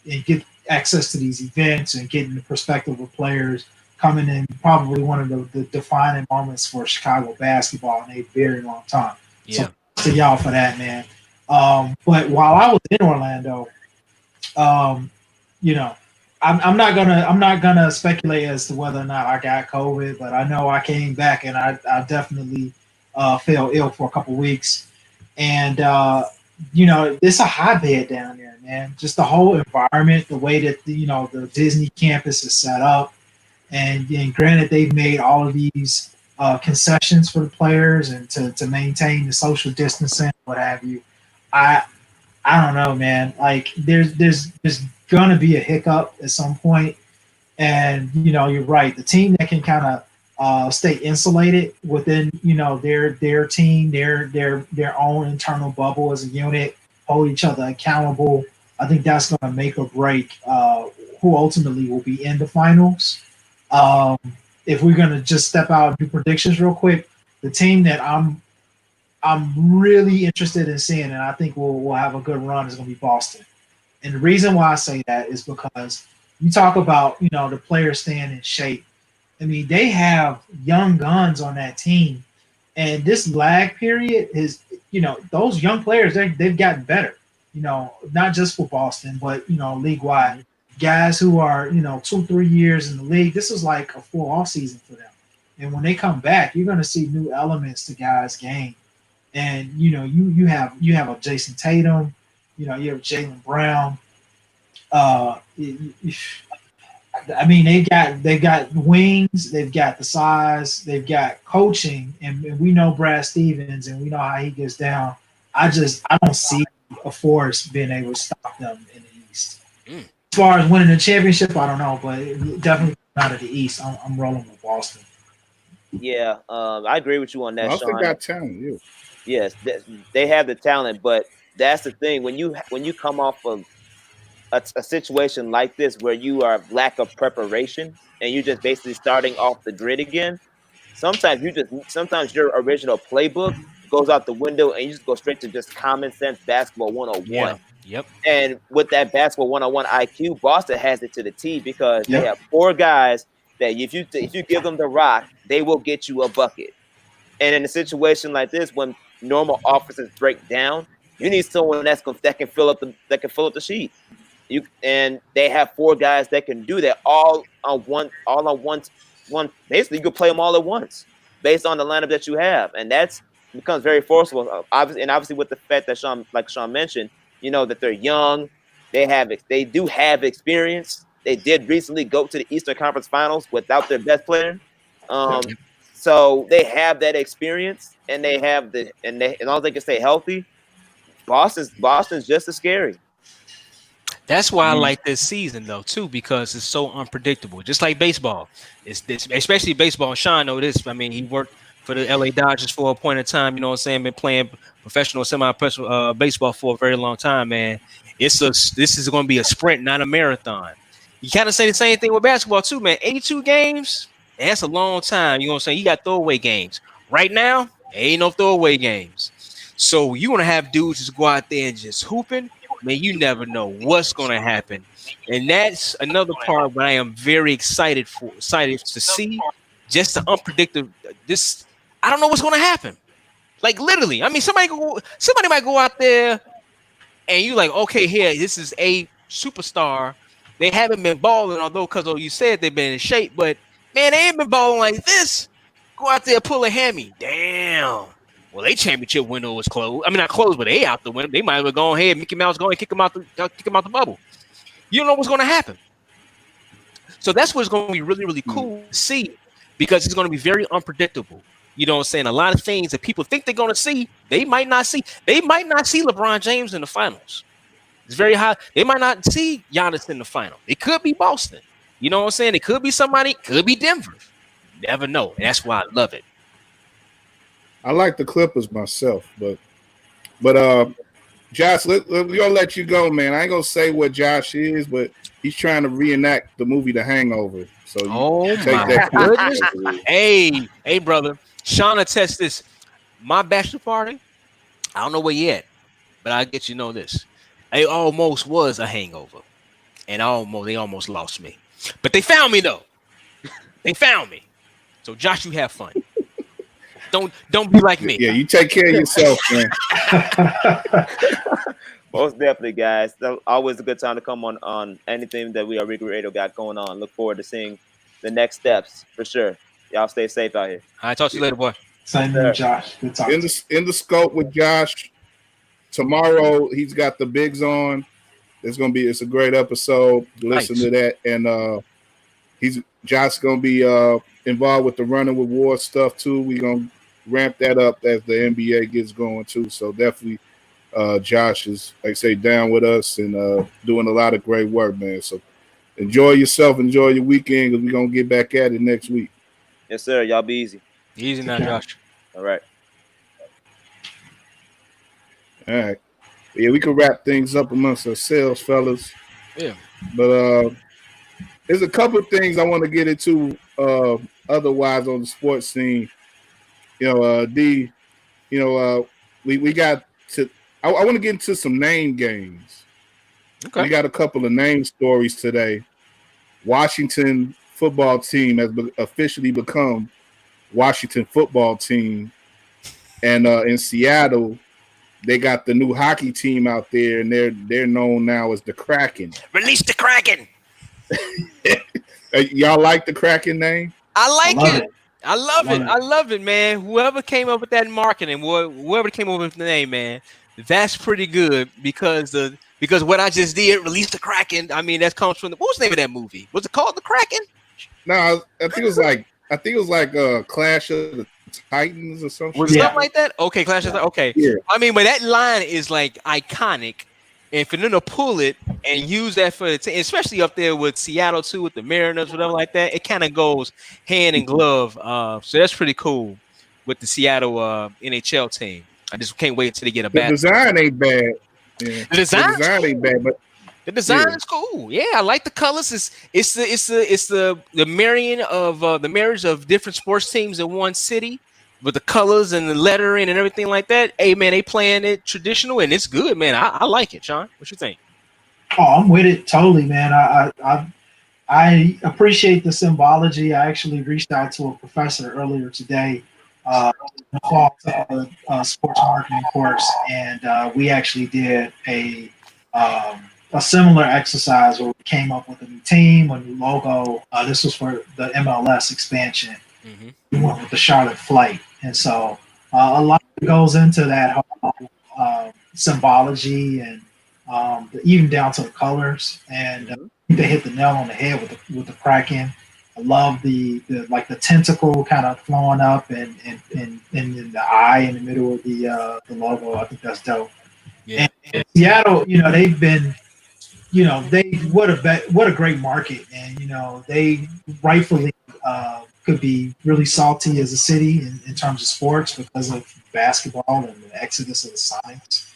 and get access to these events and getting the perspective of players coming in, probably one of the defining moments for Chicago basketball in a very long time. Yeah. So to y'all for that, man. But while I was in Orlando, You know, I'm not gonna speculate as to whether or not I got COVID, but I know I came back and I definitely fell ill for a couple weeks, and you know, it's a hotbed down there, man. Just the whole environment, the way that the Disney campus is set up, and granted they've made all of these concessions for the players and to maintain the social distancing, what have you. I I don't know, man. Like there's gonna be a hiccup at some point, and you're right. The team that can kind of stay insulated within their team, their own internal bubble as a unit, hold each other accountable. I think that's gonna make or break who ultimately will be in the finals. Um, if we're gonna just step out and do predictions real quick, the team that I'm really interested in seeing, and I think we'll have a good run, is going to be Boston. And the reason why I say that is because you talk about the players staying in shape. I mean, they have young guns on that team, and this lag period is those young players they've gotten better. Not just for Boston, but league wide. Guys who are 2-3 years in the league, this is like a full off season for them. And when they come back, you're going to see new elements to guys' game. And you have a Jason Tatum, you have Jaylen Brown. I mean, they've got wings, they've got the size, they've got coaching, and we know Brad Stevens, and we know how he gets down. I don't see a force being able to stop them in the East. As far as winning the championship, I don't know, but definitely out of the East, I'm rolling with Boston. Yeah, I agree with you on that, Boston Sean. got talent, yeah. Yes, they have the talent, but that's the thing. When you come off of a situation like this where you are lack of preparation and you're just basically starting off the grid again, sometimes your original playbook goes out the window and you just go straight to just common sense basketball 101. Yeah. Yep. And with that basketball 101 IQ, Boston has it to the T because they have 4 guys that if you give them the rock, they will get you a bucket. And in a situation like this, when normal offenses break down, you need someone that can fill up the sheet. And they have 4 guys that can do that all on one. Basically, you can play them all at once based on the lineup that you have, and that's becomes very forcible. Obviously, with the fact that Sean mentioned, that they're young, they do have experience. They did recently go to the Eastern Conference Finals without their best player. So they have that experience, and they have and as long as they can stay healthy, Boston's just as scary. That's why I like this season though too, because it's so unpredictable. Just like baseball, especially baseball. Sean know this. I mean, he worked for the LA Dodgers for a point in time. You know what I'm saying? Been playing professional, semi-professional baseball for a very long time, man. This is going to be a sprint, not a marathon. You kind of say the same thing with basketball too, man. 82 games. That's a long time. You know what I'm saying? You got throwaway games. Right now, there ain't no throwaway games. So you want to have dudes just go out there and just hooping. Man, you never know what's going to happen. And that's another part where I am very excited to see. Just the unpredictable. I don't know what's going to happen. Like literally. I mean, somebody might go out there and you like, okay, here, this is a superstar. They haven't been balling, although because you said they've been in shape, but man, they ain't been balling like this. Go out there, pull a hammy. Damn. Well, their championship window was closed. I mean, not closed, but they out the window. They might as well go ahead. Mickey Mouse go and kick them out the bubble. You don't know what's going to happen. So that's what's going to be really, really cool to see, because it's going to be very unpredictable. You know what I'm saying? A lot of things that people think they're going to see, they might not see. They might not see LeBron James in the finals. It's very high. They might not see Giannis in the final. It could be Boston. You know what I'm saying? It could be somebody. Could be Denver. Never know. And that's why I love it. I like the Clippers myself, but Josh, we're gonna let you go, man. I ain't gonna say what Josh is, but he's trying to reenact the movie The Hangover. So take that. Goodness. Hey, brother. Sean attest this. My bachelor party, I don't know where you at, but I'll get you know this. It almost was a hangover. And they almost lost me. But they found me though. They found me. So Josh, you have fun. Don't be like me. Yeah, you take care of yourself, man. Most definitely, guys. That's always a good time to come on anything that we are Regal Radio got going on. Look forward to seeing the next steps for sure. Y'all stay safe out here. All right, talk to you later, boy. Same to you, Josh. Good talking. In the scope with Josh tomorrow, he's got the bigs on. It's a great episode. Listen to that, and Josh's gonna be involved with the running with WARR stuff too. We're gonna ramp that up as the NBA gets going too. So definitely, Josh is, like I say, down with us and doing a lot of great work, man. So enjoy yourself, enjoy your weekend, because we're gonna get back at it next week. Yes, sir. Y'all be easy. Easy now, Josh. All right. All right. Yeah, we can wrap things up amongst ourselves, fellas. Yeah. But there's a couple of things I want to get into otherwise on the sports scene. You know, we got to I want to get into some name games. Okay. We got a couple of name stories today. Washington football team has officially become Washington football team. And in Seattle, they got the new hockey team out there, and they're known now as the Kraken. Release the Kraken. Y'all like the Kraken name? I like it. I Love it. I love it, man. Whoever came up with that marketing, whoever came up with the name, man, that's pretty good because what I just did, Release the Kraken. I mean, that comes from what was the name of that movie? Was it called The Kraken? No, I think it was like Clash of the Titans or something. Was it something like that? Okay, Clash of the okay. Yeah. I mean, but that line is like iconic. And for them to pull it and use that for the team, especially up there with Seattle too, with the Mariners, whatever like that, it kind of goes hand in glove. So that's pretty cool with the Seattle NHL team. I just can't wait until they get a bat. The design ain't bad. Yeah. The design ain't bad, but the design is cool. Yeah, I like the colors. It's the marriage of different sports teams in one city. With the colors and the lettering and everything like that, hey man, they playing it traditional and it's good, man. I like it, Sean. What you think? Oh, I'm with it totally, man. I appreciate the symbology. I actually reached out to a professor earlier today, fall to a sports marketing course, and we actually did a similar exercise where we came up with a new team, a new logo. This was for the MLS expansion. Mm-hmm. We went with the Charlotte Flight, and so a lot goes into that whole symbology and even down to the colors. And they hit the nail on the head with the Kraken. I love the tentacle kind of flowing up and the eye in the middle of the logo. I think that's dope. Yeah. And Seattle, they've been, what a great market, and they rightfully could be really salty as a city in terms of sports because of basketball and the exodus of the Sonics.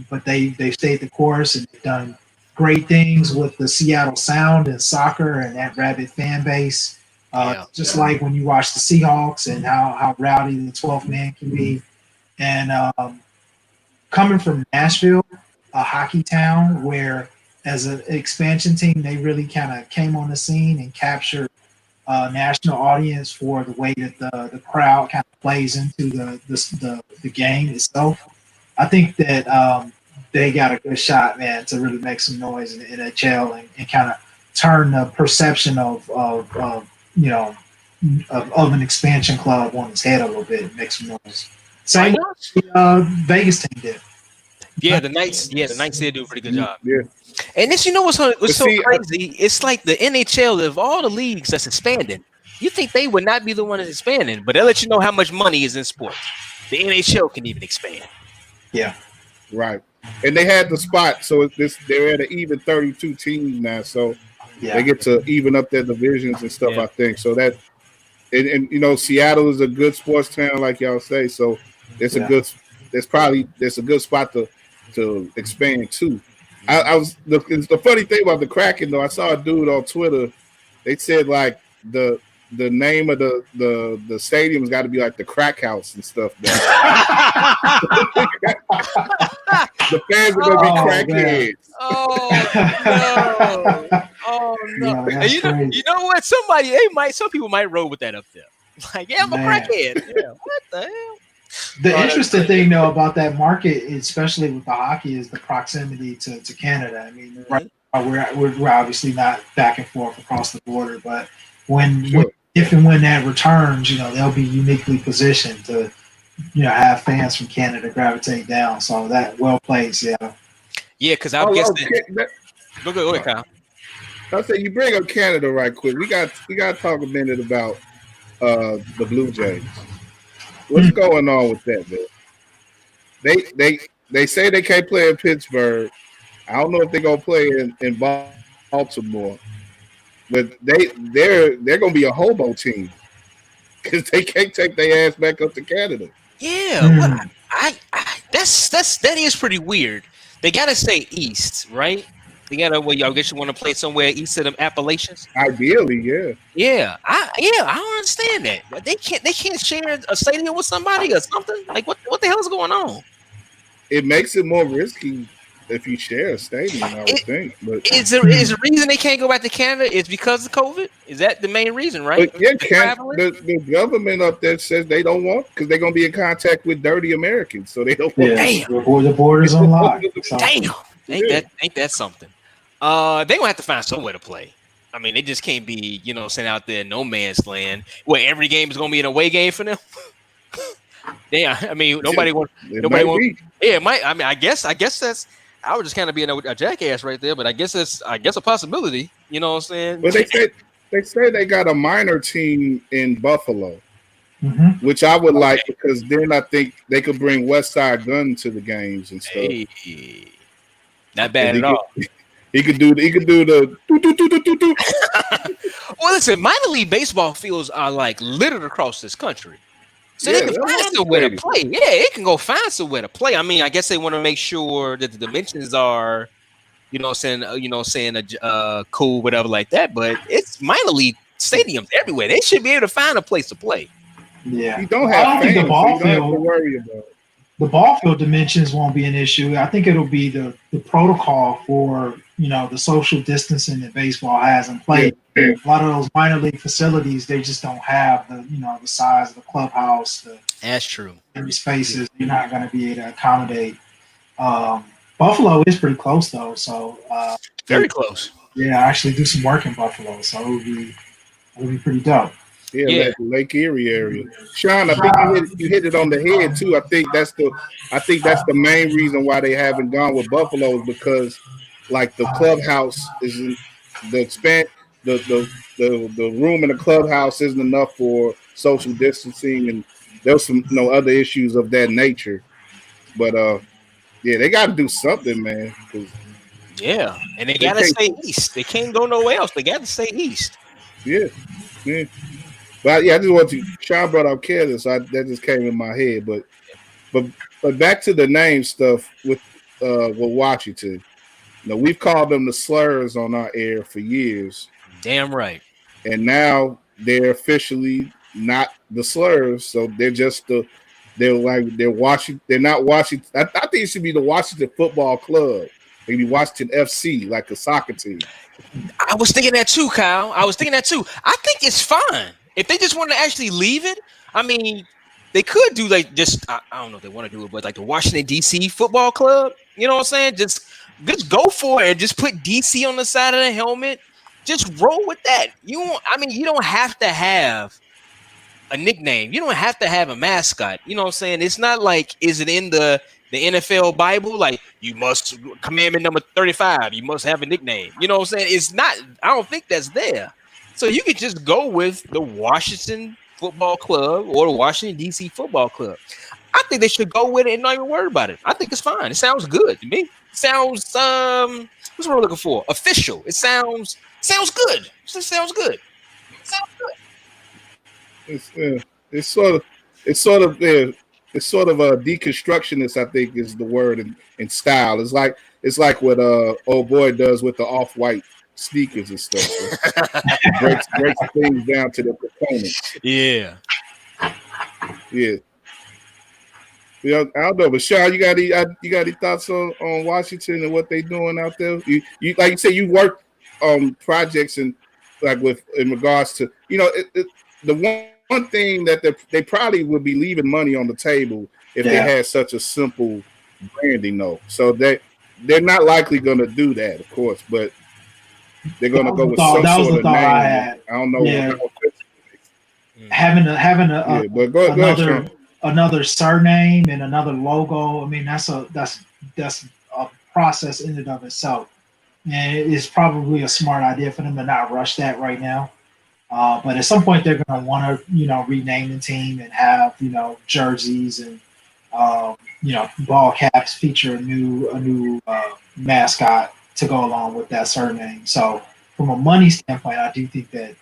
But they stayed the course and they've done great things with the Seattle Sound and soccer and that rabid fan base. Just like when you watch the Seahawks and how rowdy the 12th man can be. And coming from Nashville, a hockey town where as an expansion team, they really kind of came on the scene and captured national audience for the way that the crowd kind of plays into the game itself. I think that they got a good shot, man, to really make some noise in the NHL and kind of turn the perception of an expansion club on its head a little bit and make some noise. Same way Vegas team did. Yeah, the Knights did do a pretty good job. Yeah. And this, what's so crazy? It's like the NHL of all the leagues that's expanding. You think they would not be the one that's expanding, but they'll let you know how much money is in sports. The NHL can even expand. Yeah. Right. And they had the spot, so they're at an even 32 teams now, so they get to even up their divisions and stuff, I think. So that and Seattle is a good sports town, like y'all say, so it's a good spot to expand too. The funny thing about the Kraken though, I saw a dude on Twitter. They said like the name of the stadium's got to be like the Crack House and stuff. The fans are gonna be crackheads. Oh no! And you know what? Some people might roll with that up there. Like, I'm a crackhead. Yeah. What the hell? The interesting thing, though, about that market, especially with the hockey, is the proximity to Canada. I mean, right now we're obviously not back and forth across the border, but if and when that returns, they'll be uniquely positioned to, have fans from Canada gravitate down. So that well played, yeah. Yeah, because I guess go ahead, Kyle. I'll say you bring up Canada right quick. We got to talk a minute about the Blue Jays. What's going on with that, man? They say they can't play in Pittsburgh. I don't know if they're gonna play in Baltimore, but they're gonna be a hobo team because they can't take their ass back up to Canada. Yeah, well, that is pretty weird. They gotta stay east, right? They gotta. I guess you want to play somewhere east of them Appalachians. Ideally, yeah. Yeah, I don't understand that. They can't share a stadium with somebody or something. Like what the hell is going on? It makes it more risky if you share a stadium, I would think. But is the reason they can't go back to Canada is because of COVID? Is that the main reason, right? But yeah, the government up there says they don't want because they're gonna be in contact with dirty Americans, so they don't want. Damn, the borders unlocked. Damn, ain't that something? They gonna have to find somewhere to play. I mean, they just can't be, sent out there in no man's land where every game is gonna be an away game for them. Yeah, I mean, nobody want. Yeah, it might. I mean, I guess that's. I was just kind of being a jackass right there, but I guess it's a possibility. You know what I'm saying? But they say they got a minor team in Buffalo, which I would like because then I think they could bring West Side Gun to the games and stuff. Hey, not bad at all. He could do the. Well, listen, minor league baseball fields are like littered across this country. So they can find somewhere to play. Yeah, it can go find somewhere to play. I mean, I guess they want to make sure that the dimensions are, cool, whatever like that. But it's minor league stadiums everywhere. They should be able to find a place to play. Yeah, you don't have. I don't think the ball field. To worry about. The ball field dimensions won't be an issue. I think it'll be the protocol for the social distancing that baseball has in place. Yeah. A lot of those minor league facilities, they just don't have the size of the clubhouse. That's true. Spaces you're not going to be able to accommodate. Buffalo is pretty close though, so very close. Yeah, I actually do some work in Buffalo, so it would be pretty dope. Yeah, that Lake Erie area. Sean, I think you hit it on the head too. I think that's the main reason why they haven't gone with Buffalo is because like the clubhouse isn't the room in the clubhouse isn't enough for social distancing and there's some other issues of that nature. But yeah, they got to do something, man. Yeah, and they got to stay east. They can't go nowhere else. They got to stay east. Yeah. But yeah, I just want to. Sean brought up Canada, so that just came in my head. But back to the name stuff with Washington. We've called them the slurs on our air for years. Damn right. And now they're officially not the slurs, so they're just they're Washington. They're not Washington. I think it should be the Washington Football Club. Maybe Washington FC, like a soccer team. I was thinking that too, Kyle. I think it's fine. If they just want to actually leave it, I mean, they could do like just I don't know if they want to do it, but like the Washington DC Football Club. You know what I'm saying? Just go for it and just put DC on the side of the helmet. Just roll with that. You don't have to have a nickname. You don't have to have a mascot. You know what I'm saying? It's not like is it in the NFL Bible? Like you must commandment number 35. You must have a nickname. You know what I'm saying? It's not. I don't think that's there. So you could just go with the Washington Football Club or the Washington DC Football Club. I think they should go with it and not even worry about it. I think it's fine. It sounds good to me. It sounds what's what I'm looking for? Official. It sounds good. It just sounds good. It's sort of a deconstructionist, I think is the word in style. It's like what old boy does with the off-white sneakers and stuff. So breaks things down to the components. Yeah. I don't know, but Sean, you got any thoughts on Washington and what they doing out there? You like you said, you work on projects and like in regards to the one thing that they probably would be leaving money on the table if they had such a simple branding, though. So they're not likely going to do that, of course, but they're going to go with some sort of name. I don't know. Yeah. Having another surname and another logo. I mean, that's a process in and of itself, and it's probably a smart idea for them to not rush that right now. But at some point, they're going to want to, rename the team and have, jerseys and, ball caps feature a new mascot to go along with that surname. So from a money standpoint, I do think that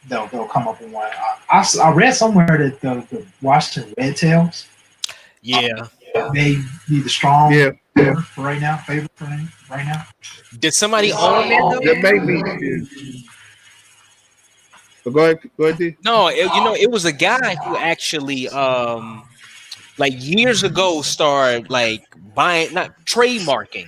they'll come up with one. I read somewhere that the Washington Red Tails, may be the strong favorite for right now. Did somebody own that? That may be. So go ahead, D. No, it was a guy who actually, like years ago, started like trademarking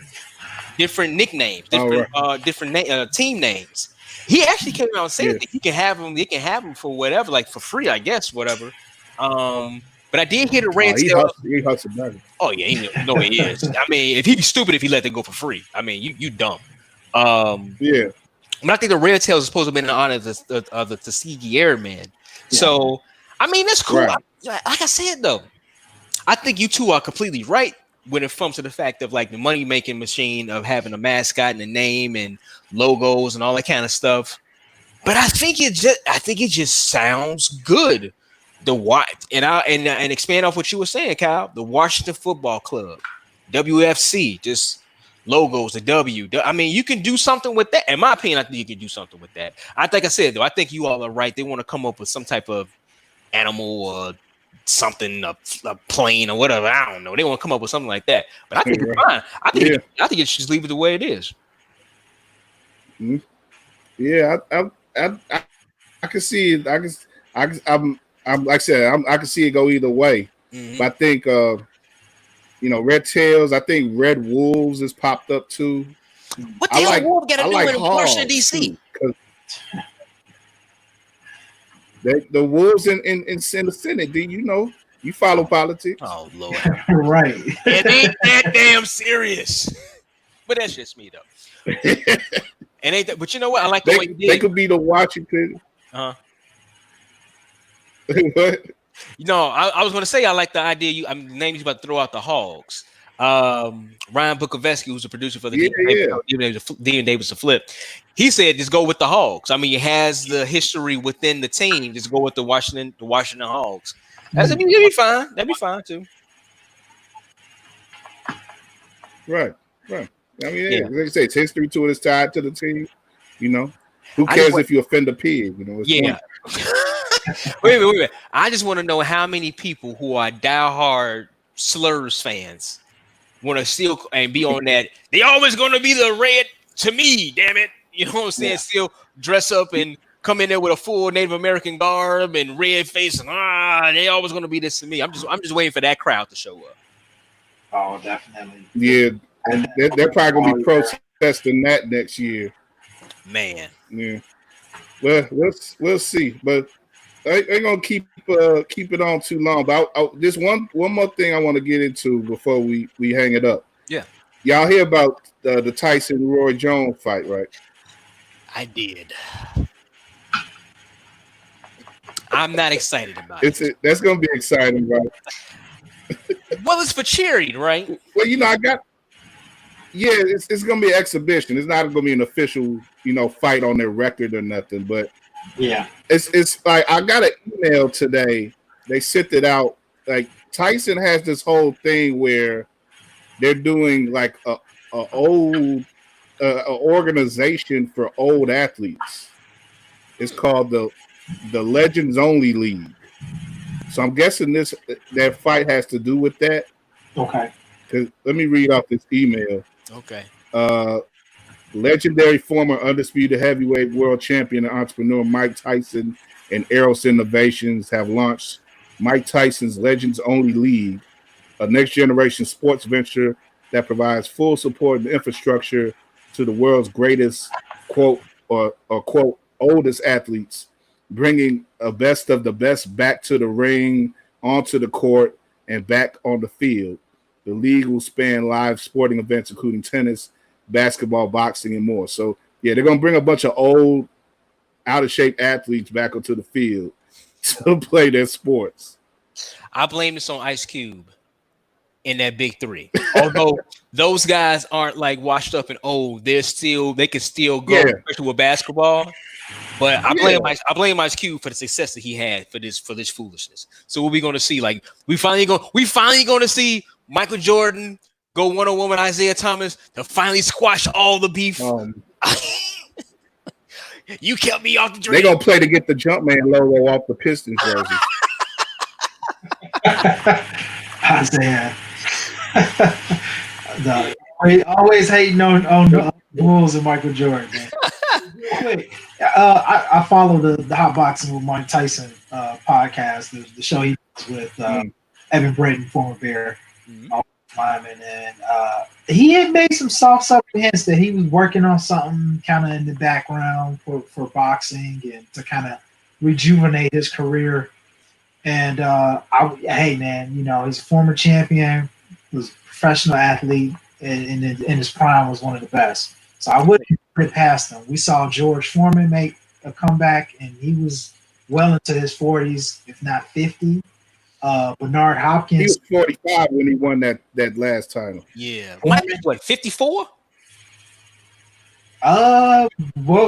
different nicknames, different team names. He actually came out and said that he can have them. They can have them for whatever, like for free, I guess, whatever. But I did hear the Red Tail. He hustles better. Oh yeah, he is. I mean, if he'd be stupid if he let them go for free. I mean, you dumb. But I think the Red Tails is supposed to be in the honor of the Tuskegee Airmen. So, I mean, that's cool. Right. Like I said, though, I think you two are completely right when it comes to the fact of like the money-making machine of having a mascot and a name and logos and all that kind of stuff. But I think it just sounds good. And expand off what you were saying, Kyle. The Washington Football Club, WFC, just logos, the W. I mean, you can do something with that. In my opinion, I think you can do something with that. I said, though, I think you all are right. They want to come up with some type of animal or something, a plane or whatever. I don't know. They want to come up with something like that. But I think it's fine. I think it should just leave it the way it is. Mm-hmm. Yeah, I can see it. I'm like I said, I can see it go either way. Mm-hmm. But I think Red Tails. I think Red Wolves has popped up too. What the hell Wolves got to do with Washington D.C.? The Wolves in the Senate. Do you follow politics? Oh Lord, right? It ain't that damn serious. But that's just me though. And ain't that? But you know what? I like the way you did. They could be the Washington. What? I was going to say I like the idea. The name is about to throw out the Hogs. Ryan Bukoveski, who's a producer for the Dean Davis Flip, he said just go with the Hogs. I mean, it has the history within the team. Just go with the Washington Hogs. That'd be fine. That'd be fine too. Right. I mean, like you say, it's history to it. It's tied to the team. Who cares if you offend a pig? Wait. I just want to know how many people who are diehard Slurs fans want to still and be on that. They always going to be the red to me, damn it. You know what I'm saying? Still dress up and come in there with a full Native American garb and red face and they always going to be this to me. I'm just waiting for that crowd to show up. Oh, definitely. Yeah, and they're probably going to be protesting that next year. Man. Yeah. Well, we'll see, but I ain't gonna keep it on too long. But just one more thing I want to get into before we hang it up. Yeah, y'all hear about the Tyson Roy Jones fight, right? I did. I'm not excited about it. That's gonna be exciting, right? Well, it's for cheering, right? Well, it's gonna be an exhibition. It's not gonna be an official, fight on their record or nothing. But it's like I got an email today. They sent it out. Like Tyson has this whole thing where they're doing like a organization for old athletes. It's called the Legends Only League. So I'm guessing that fight has to do with that. Okay. Let me read off this email. Okay. Legendary former undisputed heavyweight world champion and entrepreneur Mike Tyson and Eros Innovations have launched Mike Tyson's Legends Only League, a next generation sports venture that provides full support and infrastructure to the world's greatest quote oldest athletes bringing a best of the best back to the ring, onto the court, and back on the field. The league will span live sporting events, including tennis, basketball, boxing, and more. So, yeah, they're going to bring a bunch of old, out-of-shape athletes back onto the field to play their sports. I blame this on Ice Cube in that big three. Although those guys aren't like washed up and old, they can still go especially with basketball. But I blame Ice Cube for the success that he had for this foolishness. So what we gonna see? Like we finally gonna see Michael Jordan go one-on-one with Isaiah Thomas to finally squash all the beef. You kept me off the dream. They're gonna play to get the Jumpman logo off the Pistons jersey. Isaiah. Always hating on the Bulls and Michael Jordan. Wait, I follow the Hot Boxing with Mike Tyson podcast, the show he does with Evan Britton, former Bear lineman, and he had made some soft hints that he was working on something kind of in the background for boxing and to kind of rejuvenate his career. And hey man, you know, he's a former champion, was a professional athlete, and in his prime was one of the best. So I wouldn't put it past him. We saw George Foreman make a comeback, and he was well into his 40s, if not 50. Bernard Hopkins. He was 45 when he won that last title. Yeah. What, 54? Well,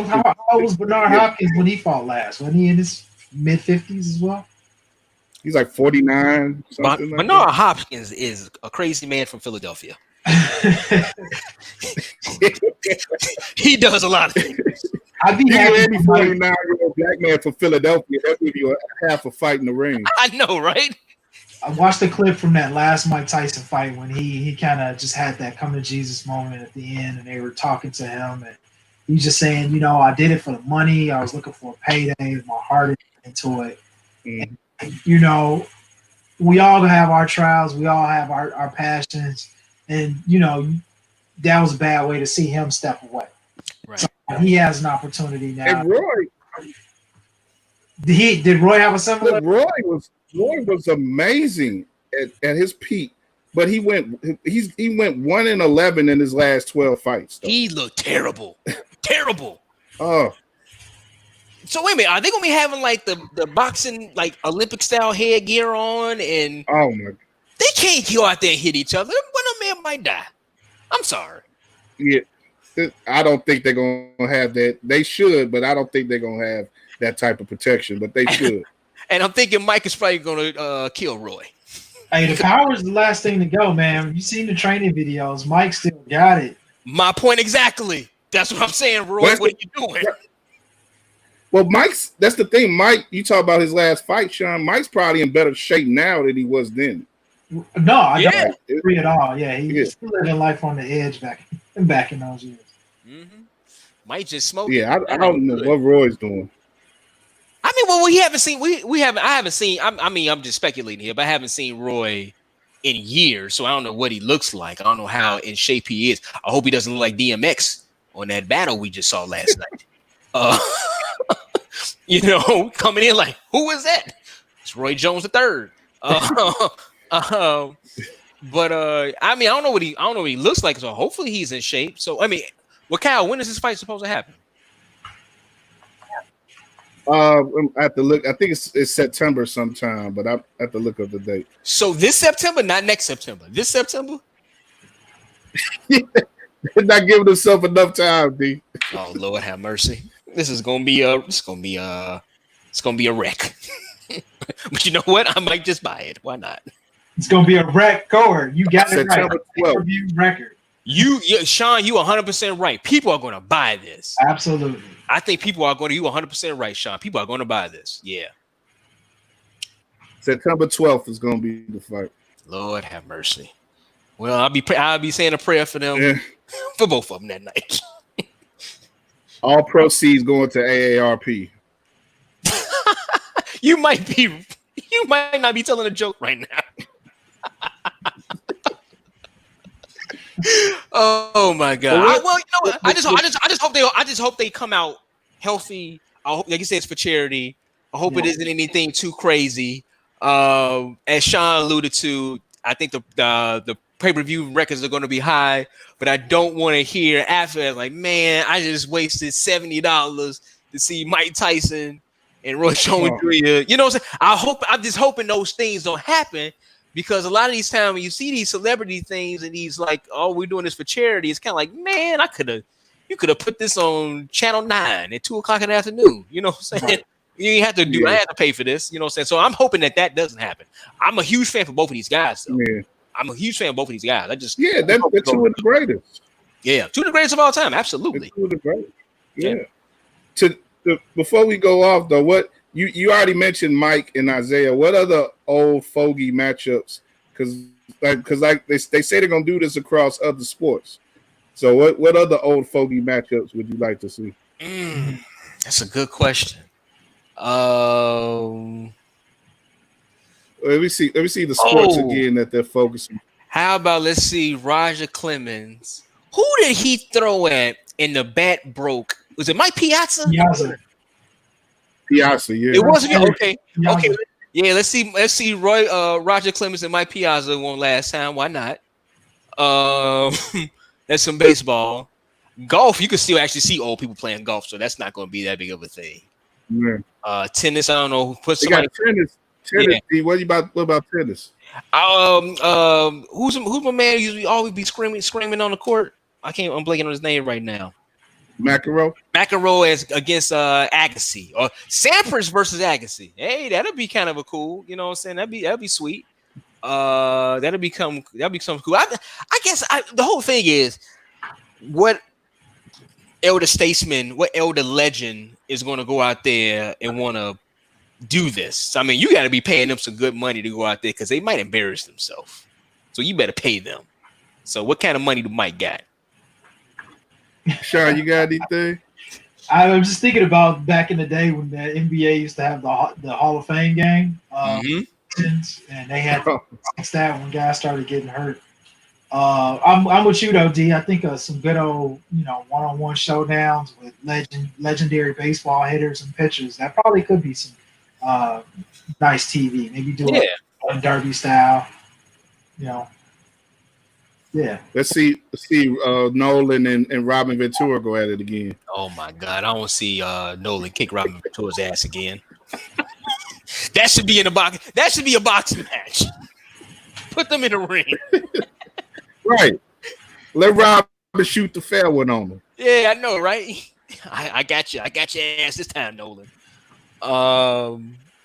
how old was Bernard Hopkins when he fought last? Wasn't he in his mid-50s as well? He's like 49. Bernard Hopkins is a crazy man from Philadelphia. He does a lot of things. I'd be happy. Any 49-year-old black man from Philadelphia, that give you a half a fight in the ring. I know, right? I watched a clip from that last Mike Tyson fight when he kind of just had that come to Jesus moment at the end, and they were talking to him, and he was just saying, you know, I did it for the money. I was looking for a payday. My heart is into it. And, you know, we all have our trials. We all have our passions. And, you know, that was a bad way to see him step away. Right. So he has an opportunity now. And Roy. Did Roy have a similar? Roy was amazing at his peak, but he went 1-11 in his last 12 fights. Though. He looked terrible. Terrible. Oh. So wait a minute, are they gonna be having like the boxing like Olympic style headgear on and oh my? They can't go out there and hit each other. One of them might die. I'm sorry. Yeah, I don't think they're gonna have that. They should, but I don't think they're gonna have that type of protection. But they should. And I'm thinking Mike is probably gonna kill Roy. Hey, the power is the last thing to go, man. You seen the training videos? Mike still got it. My point exactly. That's what I'm saying, Roy. What are you doing? Well, that's the thing. Mike, you talk about his last fight, Sean. Mike's probably in better shape now than he was then. No, I don't agree at all. Yeah, he's still living life on the edge back in those years. Mm-hmm. Mike just smoking. Yeah, I don't know what Roy's doing. I mean, well, we haven't seen. I haven't seen. I mean, I'm just speculating here, but I haven't seen Roy in years, so I don't know what he looks like. I don't know how in shape he is. I hope he doesn't look like DMX on that battle we just saw last night. You know, coming in like, who is that? It's Roy Jones III. But I mean, I don't know what he looks like. So hopefully he's in shape. So I mean, well, Kyle, when is this fight supposed to happen? I have to look. I think it's September sometime, but I have to look up the date. So this September, not next September. This September. They're not giving themselves enough time, D. Oh Lord, have mercy. This is gonna be a wreck. But you know what? I might just buy it. Why not? It's gonna be a record. You got it right. September 12th. Record. Sean, you 100% right. People are gonna buy this. Absolutely. I think people are going to. You 100% right, Sean. People are going to buy this. Yeah. September 12th is going to be the fight. Lord have mercy. Well, I'll be saying a prayer for them for both of them that night. All proceeds going to AARP. You might not be telling a joke right now. Oh my God! Well, you know what? I just hope they come out healthy. I hope, like you said, it's for charity. I hope it isn't anything too crazy. As Sean alluded to, I think the pay-per-view records are going to be high, but I don't want to hear after like, man, I just wasted $70 to see Mike Tyson and Roy Jones Jr. You know what I'm saying? I'm just hoping those things don't happen, because a lot of these times when you see these celebrity things and these like, oh, we're doing this for charity, it's kind of like, man, you could have put this on Channel 9 at 2:00 in the afternoon. You know what I'm saying? Right. You ain't have to do. I had to pay for this. You know what I'm saying? So I'm hoping that doesn't happen. I'm a huge fan for both of these guys, though. Yeah. I'm a huge fan of both of these guys. They're two of the greatest. Yeah, two of the greatest of all time. Absolutely. They're two of the greatest. Yeah. Before we go off though, what you already mentioned Mike and Isaiah. What other old fogey matchups? Because they say they're gonna do this across other sports. So what other old fogey matchups would you like to see? That's a good question. Let me see the sports again that they're focusing. How about let's see Roger Clemens. Who did he throw at and the bat broke? Was it Mike Piazza? Piazza, yeah. It wasn't okay. Okay. Yeah, let's see Roger Clemens and Mike Piazza won last time. Why not? That's some baseball. Golf, you can still actually see old people playing golf, so that's not going to be that big of a thing. Yeah. Tennis, I don't know. Put somebody. Tennis. Yeah. What about tennis? Who's my man who usually always be screaming on the court? I'm blanking on his name right now. McEnroe as against Agassi, or Sampras versus Agassi. Hey, that'll be kind of a cool. You know what I'm saying? That'd be sweet. That'll become cool. I guess the whole thing is what elder statesman, what elder legend is going to go out there and want to do this. I mean, you got to be paying them some good money to go out there because they might embarrass themselves. So you better pay them. So what kind of money do Mike got? Sean, you got anything? I'm just thinking about back in the day when the NBA used to have the Hall of Fame game. And they had to fix that when guys started getting hurt. I'm with you though, D. I think some good old, one-on-one showdowns with legendary baseball hitters and pitchers. That probably could be some nice TV. Maybe do a derby style. Yeah. Let's see Nolan and Robin Ventura go at it again. Oh my God, I don't see Nolan kick Robin Ventura's ass again. That should be in a box. That should be a boxing match. Put them in a ring. Right. Let Robin shoot the fair one on them. Yeah, I know, right? I got you. I got your ass this time, Nolan. I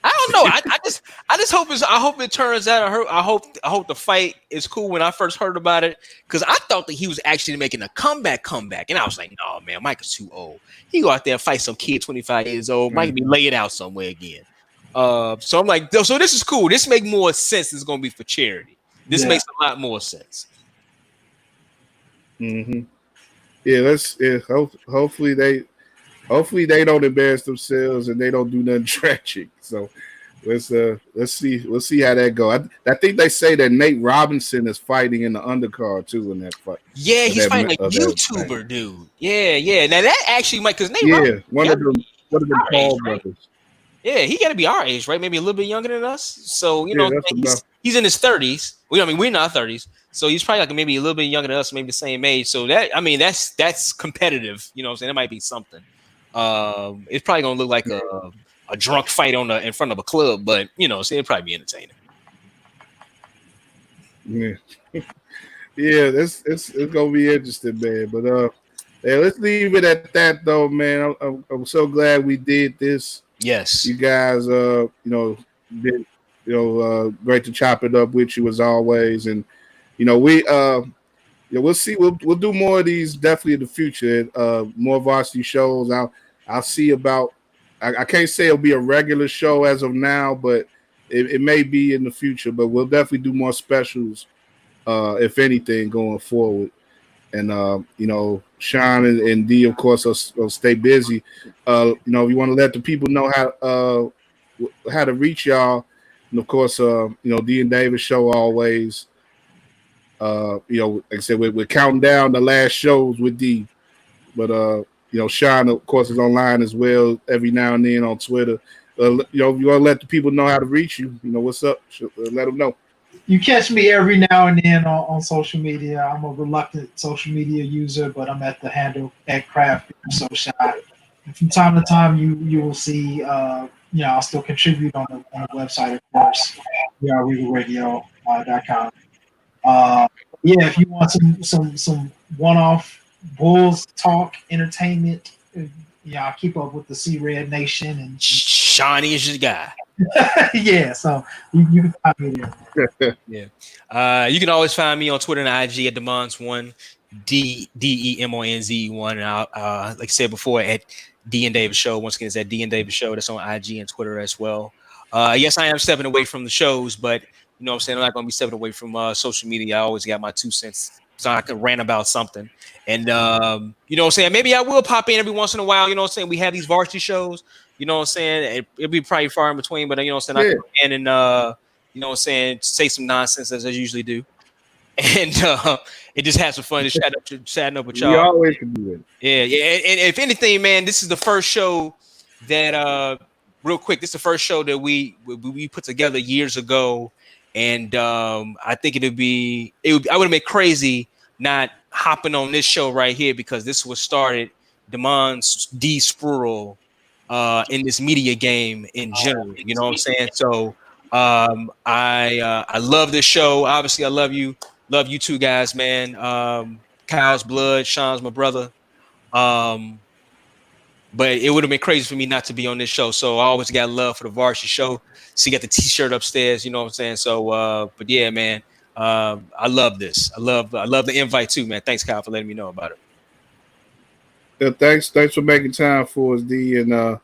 don't know. I just hope I hope it turns out. I hope the fight is cool. When I first heard about it, because I thought that he was actually making a comeback, and I was like, no, man, Mike is too old. He go out there and fight some kid 25 years old. Mike be laid out somewhere again. So I'm like, so this is cool. This makes more sense. It's going to be for charity. This makes a lot more sense. Mm-hmm. Yeah, hopefully they don't embarrass themselves and they don't do nothing tragic. So let's see. We'll see how that go. I think they say that Nate Robinson is fighting in the undercard too in that fight. Yeah, he's fighting a YouTuber dude. Yeah. Now that actually might, because Nate Robinson, one of them Paul brothers. Yeah, he got to be our age, right? Maybe a little bit younger than us. So he's in his 30s. We're in our 30s. So he's probably like maybe a little bit younger than us, maybe the same age. So that's competitive. You know what I'm saying? That might be something. It's probably gonna look like a drunk fight in front of a club, but so it'll probably be entertaining. Yeah, it's gonna be interesting, man. But let's leave it at that, though, man. I'm so glad we did this. Yes, you guys, been great to chop it up with you as always, and we'll see. We'll do more of these definitely in the future. More varsity shows. I'll see about. I can't say it'll be a regular show as of now, but it may be in the future. But we'll definitely do more specials, if anything, going forward. And Sean and D, of course, will stay busy. If you want to let the people know how to reach y'all, and of course, D and David show always. Like I said, we're counting down the last shows with D, but Sean, of course, is online as well every now and then on Twitter. you want to let the people know how to reach you. You know, what's up? Let them know. You catch me every now and then on social media. I'm a reluctant social media user, but I'm at the handle at Craft So Shy. And from time to time, you will see. I'll still contribute on the website, of course. WARRegalradio.com. Yeah, if you want some one-off Bulls talk entertainment, I'll keep up with the C Red Nation and Shawnee is your guy. yeah, so you can find me there. Yeah. You can always find me on Twitter and IG at Demonze1, DEMONZ1. And like I said before, at D and Davis Show. Once again, it's at D and Davis Show. That's on IG and Twitter as well. Yes, I am stepping away from the shows, but you know what I'm saying? I'm not going to be stepping away from social media. I always got my 2 cents so I can rant about something. And, you know what I'm saying? Maybe I will pop in every once in a while. You know what I'm saying? We have these varsity shows. You know what I'm saying? It'll be probably far in between, but you know what I'm saying? I can come in and, you know what I'm saying, say some nonsense as I usually do. And it just has some fun to chatting up with y'all. We always can do it. Yeah. And if anything, man, this is the first show that, real quick, this is the first show that we put together years ago. And I think I would have been crazy not hopping on this show right here because this was started Demonze D. Spruiel in this media game in general. You know what I'm saying? So I love this show. Obviously, I love you two guys, man. Kyle's blood, Sean's my brother. But it would have been crazy for me not to be on this show. So I always got love for the Varsity Show. So you got the T-shirt upstairs, you know what I'm saying? So, but yeah, man, I love this. I love the invite too, man. Thanks, Kyle, for letting me know about it. Yeah, thanks for making time for us, D. And yeah,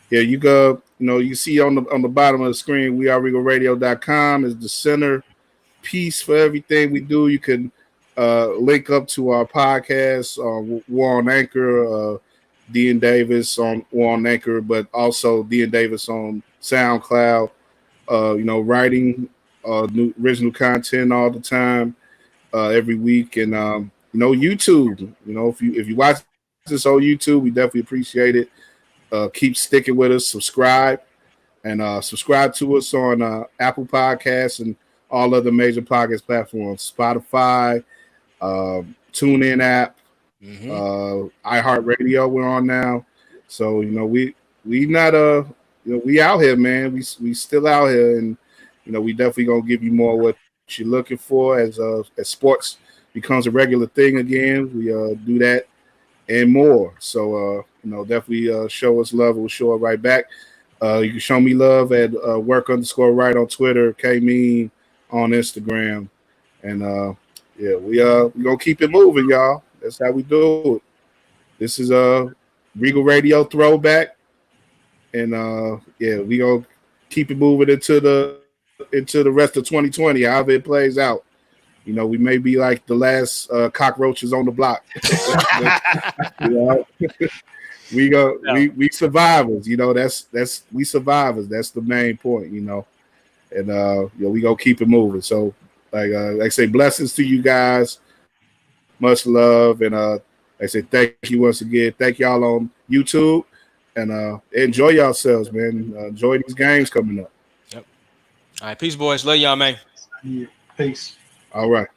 you go. You know, you see on the bottom of the screen, WARRegalradio.com is the center piece for everything we do. You can link up to our podcast, WARR on Anchor. D and Davis on Anchor, but also D and Davis on SoundCloud. You know, writing new original content all the time, every week, and you know, YouTube. You know, if you watch this on YouTube, we definitely appreciate it. Keep sticking with us. Subscribe and subscribe to us on Apple Podcasts and all other major podcast platforms, Spotify, TuneIn app. iHeartRadio we're on now, so you know we not you know, we out here, man. We still out here, and you know we definitely gonna give you more what you're looking for as sports becomes a regular thing again. We do that and more. So you know, definitely show us love. We'll show it right back. You can show me love at work_right on Twitter, KMean on Instagram, and yeah, we gonna keep it moving, y'all. That's how we do it. This is a Regal Radio throwback, and yeah, we gonna keep it moving into the rest of 2020, however it plays out. You know, we may be like the last cockroaches on the block. You know? we survivors. You know, that's we survivors. That's the main point. You know, and you know, we gonna keep it moving. So, like I say, blessings to you guys. Much love, and I say thank you once again. Thank y'all on YouTube, and enjoy yourselves, man. Enjoy these games coming up. Yep. All right, peace, boys. Love y'all, man. Yeah, peace. All right.